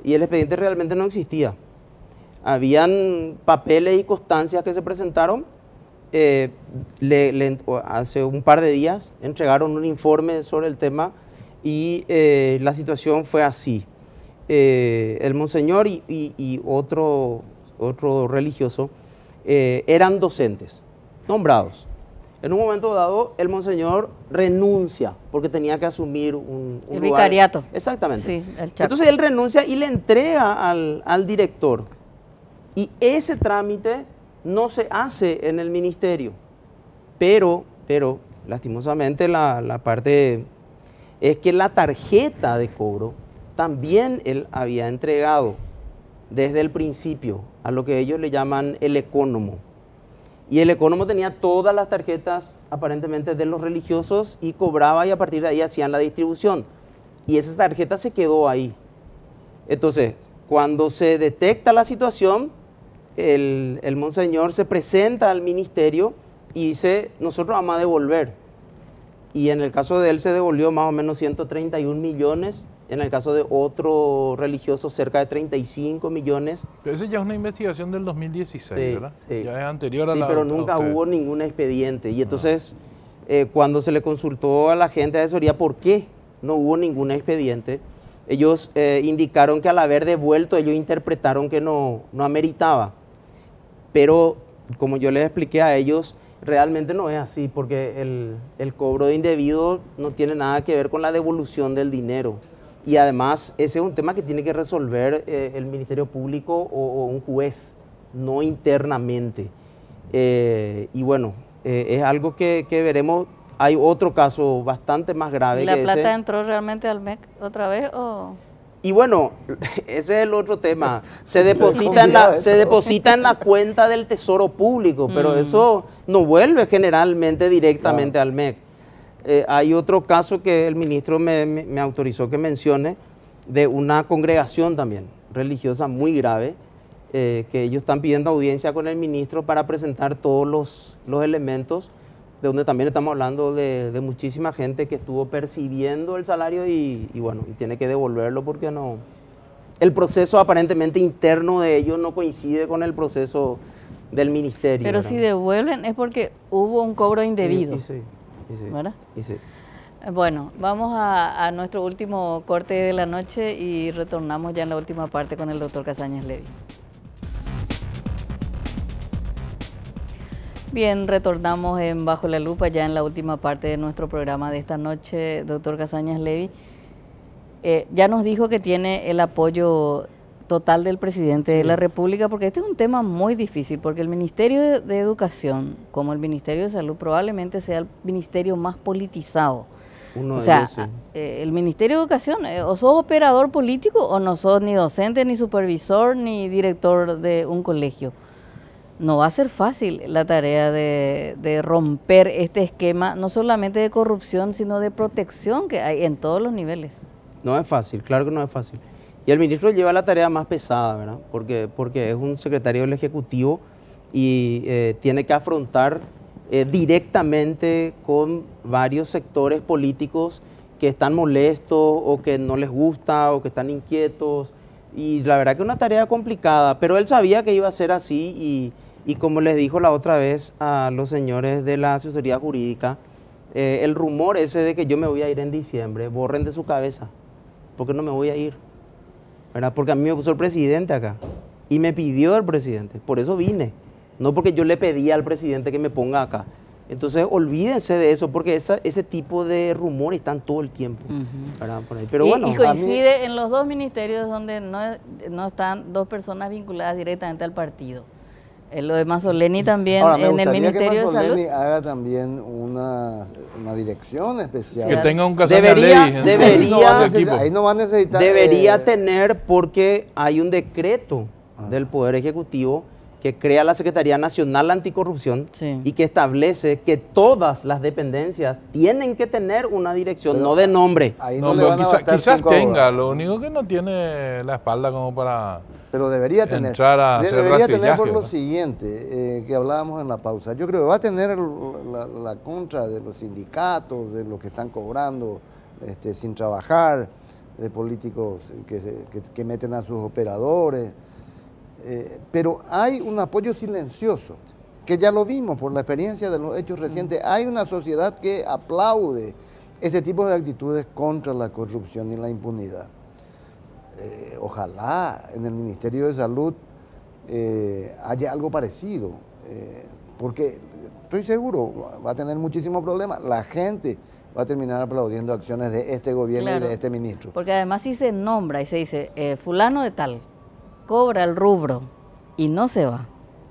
Y el expediente realmente no existía. Habían papeles y constancias que se presentaron. Hace un par de días entregaron un informe sobre el tema y la situación fue así. El monseñor y otro religioso eran docentes, nombrados. En un momento dado, el monseñor renuncia porque tenía que asumir un El lugar. vicariato. Exactamente. Sí, el Chaco. Entonces él renuncia y le entrega al director. Y ese trámite no se hace en el ministerio. Pero lastimosamente, la parte es que la tarjeta de cobro también él había entregado desde el principio a lo que ellos le llaman el ecónomo. Y el ecónomo tenía todas las tarjetas aparentemente de los religiosos y cobraba y a partir de ahí hacían la distribución. Y esa tarjeta se quedó ahí. Entonces, cuando se detecta la situación, el monseñor se presenta al ministerio y dice, nosotros vamos a devolver. Y en el caso de él se devolvió más o menos 131 millones, en el caso de otro religioso cerca de 35 millones. Pero esa ya es una investigación del 2016, Sí, ¿verdad? sí. Ya es anterior a Sí, la... pero a nunca ustedes. hubo ningún expediente. Y entonces, cuando se le consultó a la gente de asesoría por qué no hubo ningún expediente, ellos indicaron que al haber devuelto, ellos interpretaron que no ameritaba. Pero, como yo les expliqué a ellos, realmente no es así, porque el cobro de indebido no tiene nada que ver con la devolución del dinero. Y además, ese es un tema que tiene que resolver el Ministerio Público o un juez, no internamente. Y bueno, es algo que veremos. Hay otro caso bastante más grave ¿La que plata ese. entró realmente al MEC otra vez o...? Y bueno, ese es el otro tema. Se deposita en la cuenta del Tesoro Público, pero eso no vuelve generalmente directamente al MEC. Hay otro caso que el ministro me autorizó que mencione, de una congregación también religiosa muy grave, que ellos están pidiendo audiencia con el ministro para presentar todos los elementos, de donde también estamos hablando de muchísima gente que estuvo percibiendo el salario y bueno, y tiene que devolverlo porque no... El proceso aparentemente interno de ellos no coincide con el proceso del ministerio. Pero ¿verdad? si devuelven es porque hubo un cobro indebido, Y sí, ¿verdad? y sí. Bueno, vamos a nuestro último corte de la noche y retornamos ya en la última parte con el doctor Casañas Levy. Bien, retornamos en Bajo la Lupa ya en la última parte de nuestro programa de esta noche, doctor Casañas Levy. Ya nos dijo que tiene el apoyo total del presidente de la República, porque este es un tema muy difícil, porque el Ministerio de Educación, como el Ministerio de Salud, probablemente sea el ministerio más politizado. Uno O de sea, ellos, sí. el Ministerio de Educación, o sos operador político o no sos ni docente, ni supervisor, ni director de un colegio. No va a ser fácil la tarea de romper este esquema, no solamente de corrupción, sino de protección que hay en todos los niveles. No es fácil, claro que no es fácil. Y el ministro lleva la tarea más pesada, ¿verdad? Porque es un secretario del Ejecutivo y tiene que afrontar directamente con varios sectores políticos que están molestos o que no les gusta o que están inquietos. Y la verdad que es una tarea complicada, pero él sabía que iba a ser así y como les dijo la otra vez a los señores de la asesoría jurídica, el rumor ese de que yo me voy a ir en diciembre, borren de su cabeza, porque no me voy a ir, ¿verdad? Porque a mí me puso el presidente acá y me pidió el presidente, por eso vine, no porque yo le pedí al presidente que me ponga acá. Entonces olvídense de eso, porque ese tipo de rumores están todo el tiempo, ¿verdad? Por ahí. Pero bueno, y coincide en los dos ministerios donde no están dos personas vinculadas directamente al partido. Lo de Mazzoleni también Ahora, en el Ministerio de que Mazzoleni Salud. haga también una dirección especial. Que tenga un Casañas Levy. Ahí no va a necesitar. Debería tener, porque hay un decreto del Poder Ejecutivo que crea la Secretaría Nacional Anticorrupción y que establece que todas las dependencias tienen que tener una dirección, pero no de nombre. Ahí no le van a bastar quizás tenga, abogados. lo único que no tiene la espalda como para... Pero debería tener. Entrar a hacer Debería tener rastrillaje, por lo ¿no? siguiente, que hablábamos en la pausa. Yo creo que va a tener la contra de los sindicatos, de los que están cobrando sin trabajar, de políticos que meten a sus operadores. Pero hay un apoyo silencioso, que ya lo vimos por la experiencia de los hechos recientes. Hay una sociedad que aplaude este tipo de actitudes contra la corrupción y la impunidad. Ojalá en el Ministerio de Salud haya algo parecido, porque estoy seguro va a tener muchísimos problemas. La gente va a terminar aplaudiendo acciones de este gobierno, claro, y de este ministro. Porque además si se nombra y se dice fulano de tal cobra el rubro y no se va,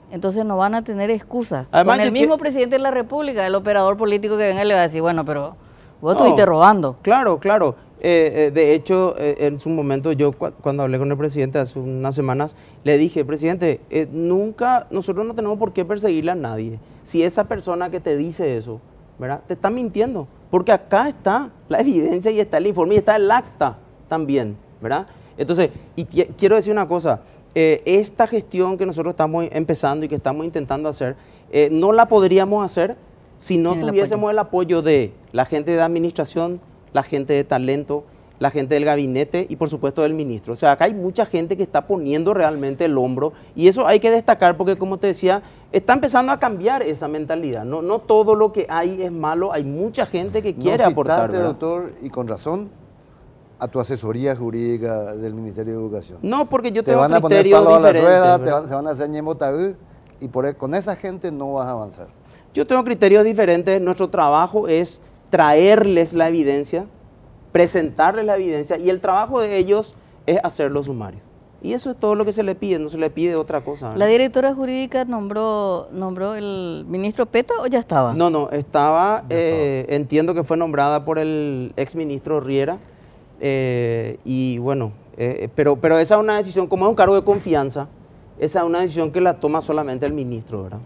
entonces no van a tener excusas. Además, con el mismo presidente de la República, el operador político que venga le va a decir, bueno, pero vos estuviste robando. Claro, claro. De hecho, en su momento yo cuando hablé con el presidente hace unas semanas, le dije, presidente, nosotros no tenemos por qué perseguirle a nadie. Si esa persona que te dice eso, ¿verdad?, te está mintiendo, porque acá está la evidencia y está el informe y está el acta también, ¿verdad? Entonces, y quiero decir una cosa, esta gestión que nosotros estamos empezando y que estamos intentando hacer, no la podríamos hacer si no tuviésemos el apoyo de la gente de administración, la gente de talento, la gente del gabinete y por supuesto del ministro. O sea, acá hay mucha gente que está poniendo realmente el hombro y eso hay que destacar porque, como te decía, está empezando a cambiar esa mentalidad. No todo lo que hay es malo, hay mucha gente que quiere aportar. ¿No doctor, y con razón, a tu asesoría jurídica del Ministerio de Educación? No, porque yo te tengo van a poner criterios palo a la diferentes. rueda, se van a hacer ñemotaú y con esa gente no vas a avanzar. Yo tengo criterios diferentes. Nuestro trabajo es traerles la evidencia, presentarles la evidencia y el trabajo de ellos es hacer los sumarios. Y eso es todo lo que se le pide, no se le pide otra cosa, ¿verdad? ¿La directora jurídica nombró el ministro Peta o ya estaba? No, estaba, entiendo que fue nombrada por el exministro Riera y bueno, pero esa es una decisión, como es un cargo de confianza, esa es una decisión que la toma solamente el ministro, ¿verdad?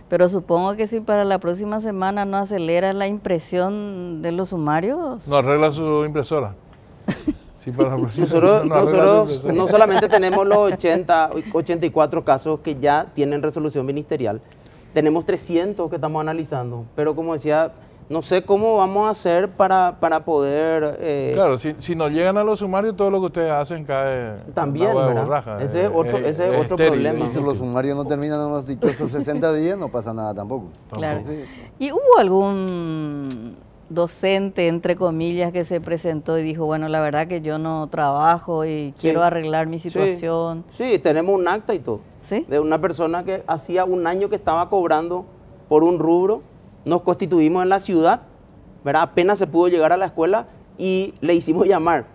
Pero supongo que si para la próxima semana no acelera la impresión de los sumarios. No arregla su impresora. Sí, para la próxima nosotros no solamente tenemos los 84 casos que ya tienen resolución ministerial, tenemos 300 que estamos analizando, pero como decía, no sé cómo vamos a hacer para poder... Claro, si no llegan a los sumarios, todo lo que ustedes hacen cae también, ¿verdad? Borraja, ese es otro problema. Y si los sumarios no terminan en los dichosos 60 días, no pasa nada tampoco. Claro. ¿Y hubo docente, entre comillas, que se presentó y dijo, bueno, la verdad que yo no trabajo y quiero arreglar mi situación. Sí, tenemos un acta y todo. ¿Sí? De una persona que hacía un año que estaba cobrando por un rubro, nos constituimos en la ciudad, ¿verdad? Apenas se pudo llegar a la escuela y le hicimos llamar.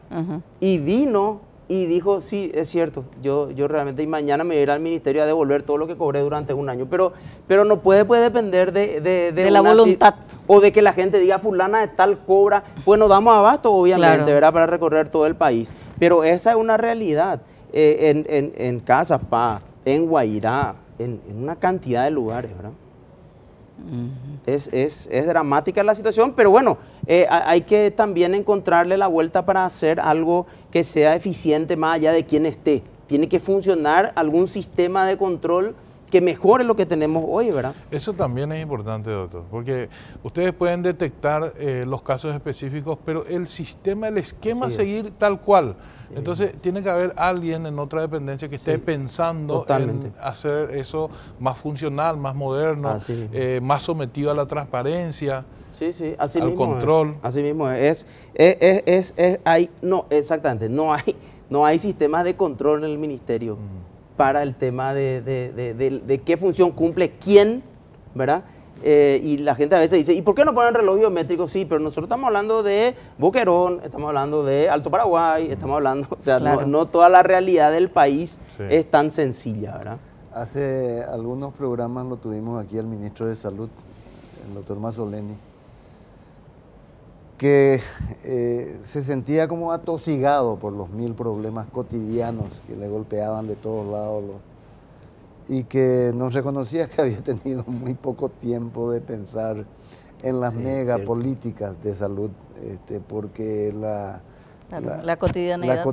Y vino y dijo, sí, es cierto, yo realmente, y mañana me voy a ir al ministerio a devolver todo lo que cobré durante un año. Pero no puede depender de la voluntad. O de que la gente diga, fulana de tal cobra. Pues nos damos abasto, obviamente, Claro. ¿verdad? Para recorrer todo el país. Pero esa es una realidad. En Casapá, en Guairá, en una cantidad de lugares, ¿verdad? Es dramática la situación, pero bueno, hay que también encontrarle la vuelta para hacer algo que sea eficiente más allá de quien esté. Tiene que funcionar algún sistema de control que mejore lo que tenemos hoy, ¿verdad? Eso también es importante, doctor, porque ustedes pueden detectar los casos específicos, pero el sistema, el esquema a seguir tal cual. Entonces tiene que haber alguien en otra dependencia que esté pensando totalmente en hacer eso más funcional, más moderno, más sometido a la transparencia, así al mismo control. Así mismo exactamente, no hay sistemas de control en el ministerio para el tema de qué función cumple quién, ¿verdad? Y la gente a veces dice, ¿y por qué no ponen reloj biométrico? Sí, pero nosotros estamos hablando de Boquerón, estamos hablando de Alto Paraguay, estamos hablando, o sea, Claro. no toda la realidad del país es tan sencilla, ¿verdad? Hace algunos programas lo tuvimos aquí al ministro de Salud, el doctor Mazzoleni, que se sentía como atosigado por los 1000 problemas cotidianos que le golpeaban de todos lados, y que nos reconocía que había tenido muy poco tiempo de pensar en las megapolíticas de salud, porque la cotidianidad,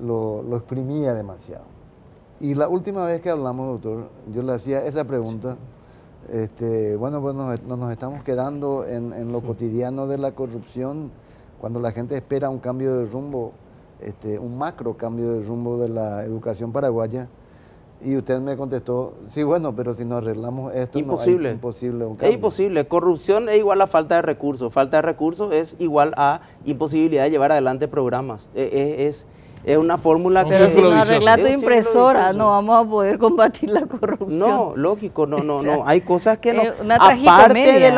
lo exprimía demasiado. Y la última vez que hablamos, doctor, yo le hacía esa pregunta. Bueno, pues nos estamos quedando en lo cotidiano de la corrupción, cuando la gente espera un cambio de rumbo, un macro cambio de rumbo de la educación paraguaya, y usted me contestó, sí, bueno, pero si no arreglamos esto, imposible. No hay imposible un cambio. Es imposible, corrupción es igual a falta de recursos es igual a imposibilidad de llevar adelante programas, es una fórmula pero si no vicioso. arreglas tu Es un círculo impresora, vicioso. no vamos a poder combatir la corrupción. No, lógico, no. Hay cosas que no. Una Aparte tragicomedia. de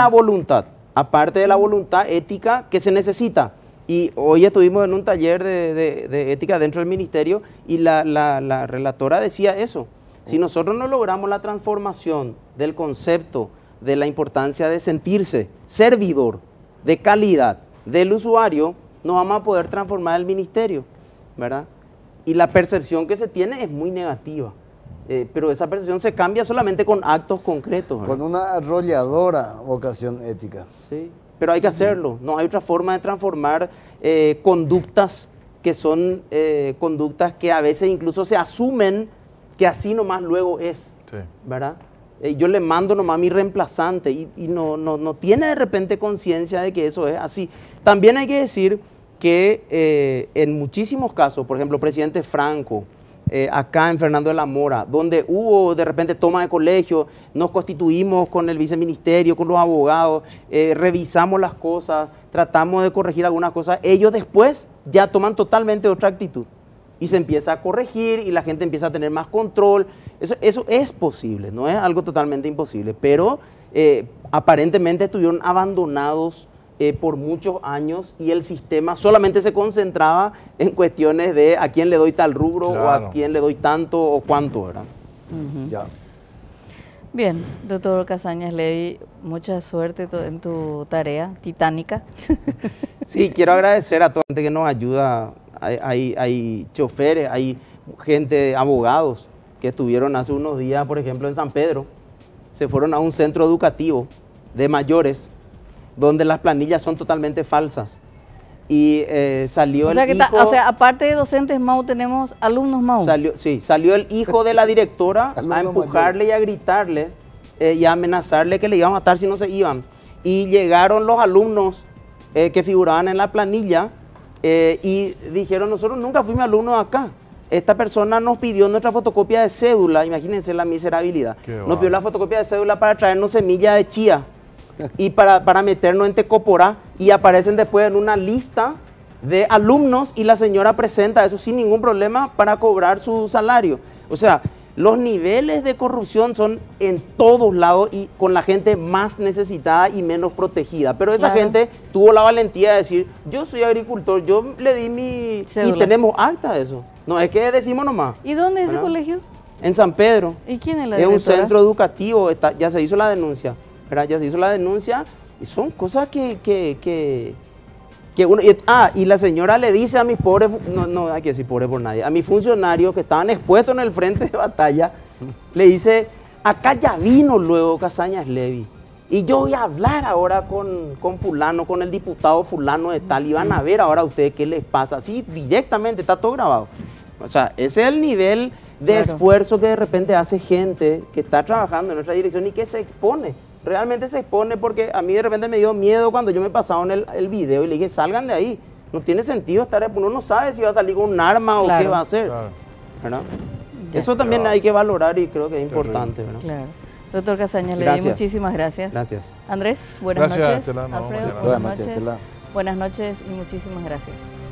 la voluntad ética que se necesita. Y hoy estuvimos en un taller de ética dentro del ministerio y la relatora decía eso. Si nosotros no logramos la transformación del concepto de la importancia de sentirse servidor de calidad del usuario, no vamos a poder transformar el ministerio, ¿verdad? Y la percepción que se tiene es muy negativa. Pero esa percepción se cambia solamente con actos concretos, ¿verdad? Con una arrolladora vocación ética. Sí, pero hay que hacerlo. No hay otra forma de transformar conductas que son conductas que a veces incluso se asumen que así nomás luego es, ¿verdad? Yo le mando nomás a mi reemplazante y no tiene de repente conciencia de que eso es así. También hay que decir que en muchísimos casos, por ejemplo, presidente Franco, acá en Fernando de la Mora, donde hubo de repente toma de colegio, nos constituimos con el viceministerio, con los abogados, revisamos las cosas, tratamos de corregir algunas cosas, ellos después ya toman totalmente otra actitud y se empieza a corregir y la gente empieza a tener más control. Eso es posible, no es algo totalmente imposible, pero aparentemente estuvieron abandonados por muchos años y el sistema solamente se concentraba en cuestiones de a quién le doy tal rubro o a quién le doy tanto o cuánto, ¿verdad? Ya. Bien, doctor Casañas Levy, mucha suerte en tu tarea titánica. Sí, quiero agradecer a toda la gente que nos ayuda. Hay choferes, hay gente, abogados que estuvieron hace unos días, por ejemplo, en San Pedro, se fueron a un centro educativo de mayores donde las planillas son totalmente falsas. Y salió el hijo... O sea, aparte de docentes MAU, tenemos alumnos MAU. Salió el hijo de la directora a empujarle y a gritarle y a amenazarle que le iban a matar si no se iban. Y llegaron los alumnos que figuraban en la planilla y dijeron, nosotros nunca fuimos alumnos acá. Esta persona nos pidió nuestra fotocopia de cédula, imagínense la miserabilidad. Nos pidió la fotocopia de cédula para traernos semilla de chía. y para meternos en Tecoporá, y aparecen después en una lista de alumnos y la señora presenta eso sin ningún problema para cobrar su salario. O sea, los niveles de corrupción son en todos lados y con la gente más necesitada y menos protegida. Pero esa gente tuvo la valentía de decir, yo soy agricultor, yo le di mi... Cédula. Y tenemos acta de eso. No es que decimos nomás. ¿Y dónde es ese ¿Verdad? colegio? En San Pedro. ¿Y quién es la Es un directora? centro educativo, ya se hizo la denuncia. ¿Verdad? Ya se hizo la denuncia y son cosas que uno... Y la señora le dice a mis pobres, no hay que decir pobre por nadie, a mis funcionarios que estaban expuestos en el frente de batalla, le dice, acá ya vino luego Casañas Levy. Y yo voy a hablar ahora con fulano, con el diputado fulano de tal, y van a ver ahora a ustedes qué les pasa. Así directamente, está todo grabado. O sea, ese es el nivel de esfuerzo que de repente hace gente que está trabajando en nuestra dirección y que se expone. Realmente se expone porque a mí de repente me dio miedo cuando yo me pasaba en el video y le dije, salgan de ahí. No tiene sentido estar, uno no sabe si va a salir con un arma o qué va a hacer. Claro. ¿Verdad? Eso también hay que valorar y creo que es importante. ¿verdad? Claro. Doctor Casañas, le Gracias. muchísimas gracias. Gracias. Andrés, buenas Gracias, noches. Estela, no, Alfredo, mañana. Buenas noches, Estela. Buenas noches y muchísimas gracias.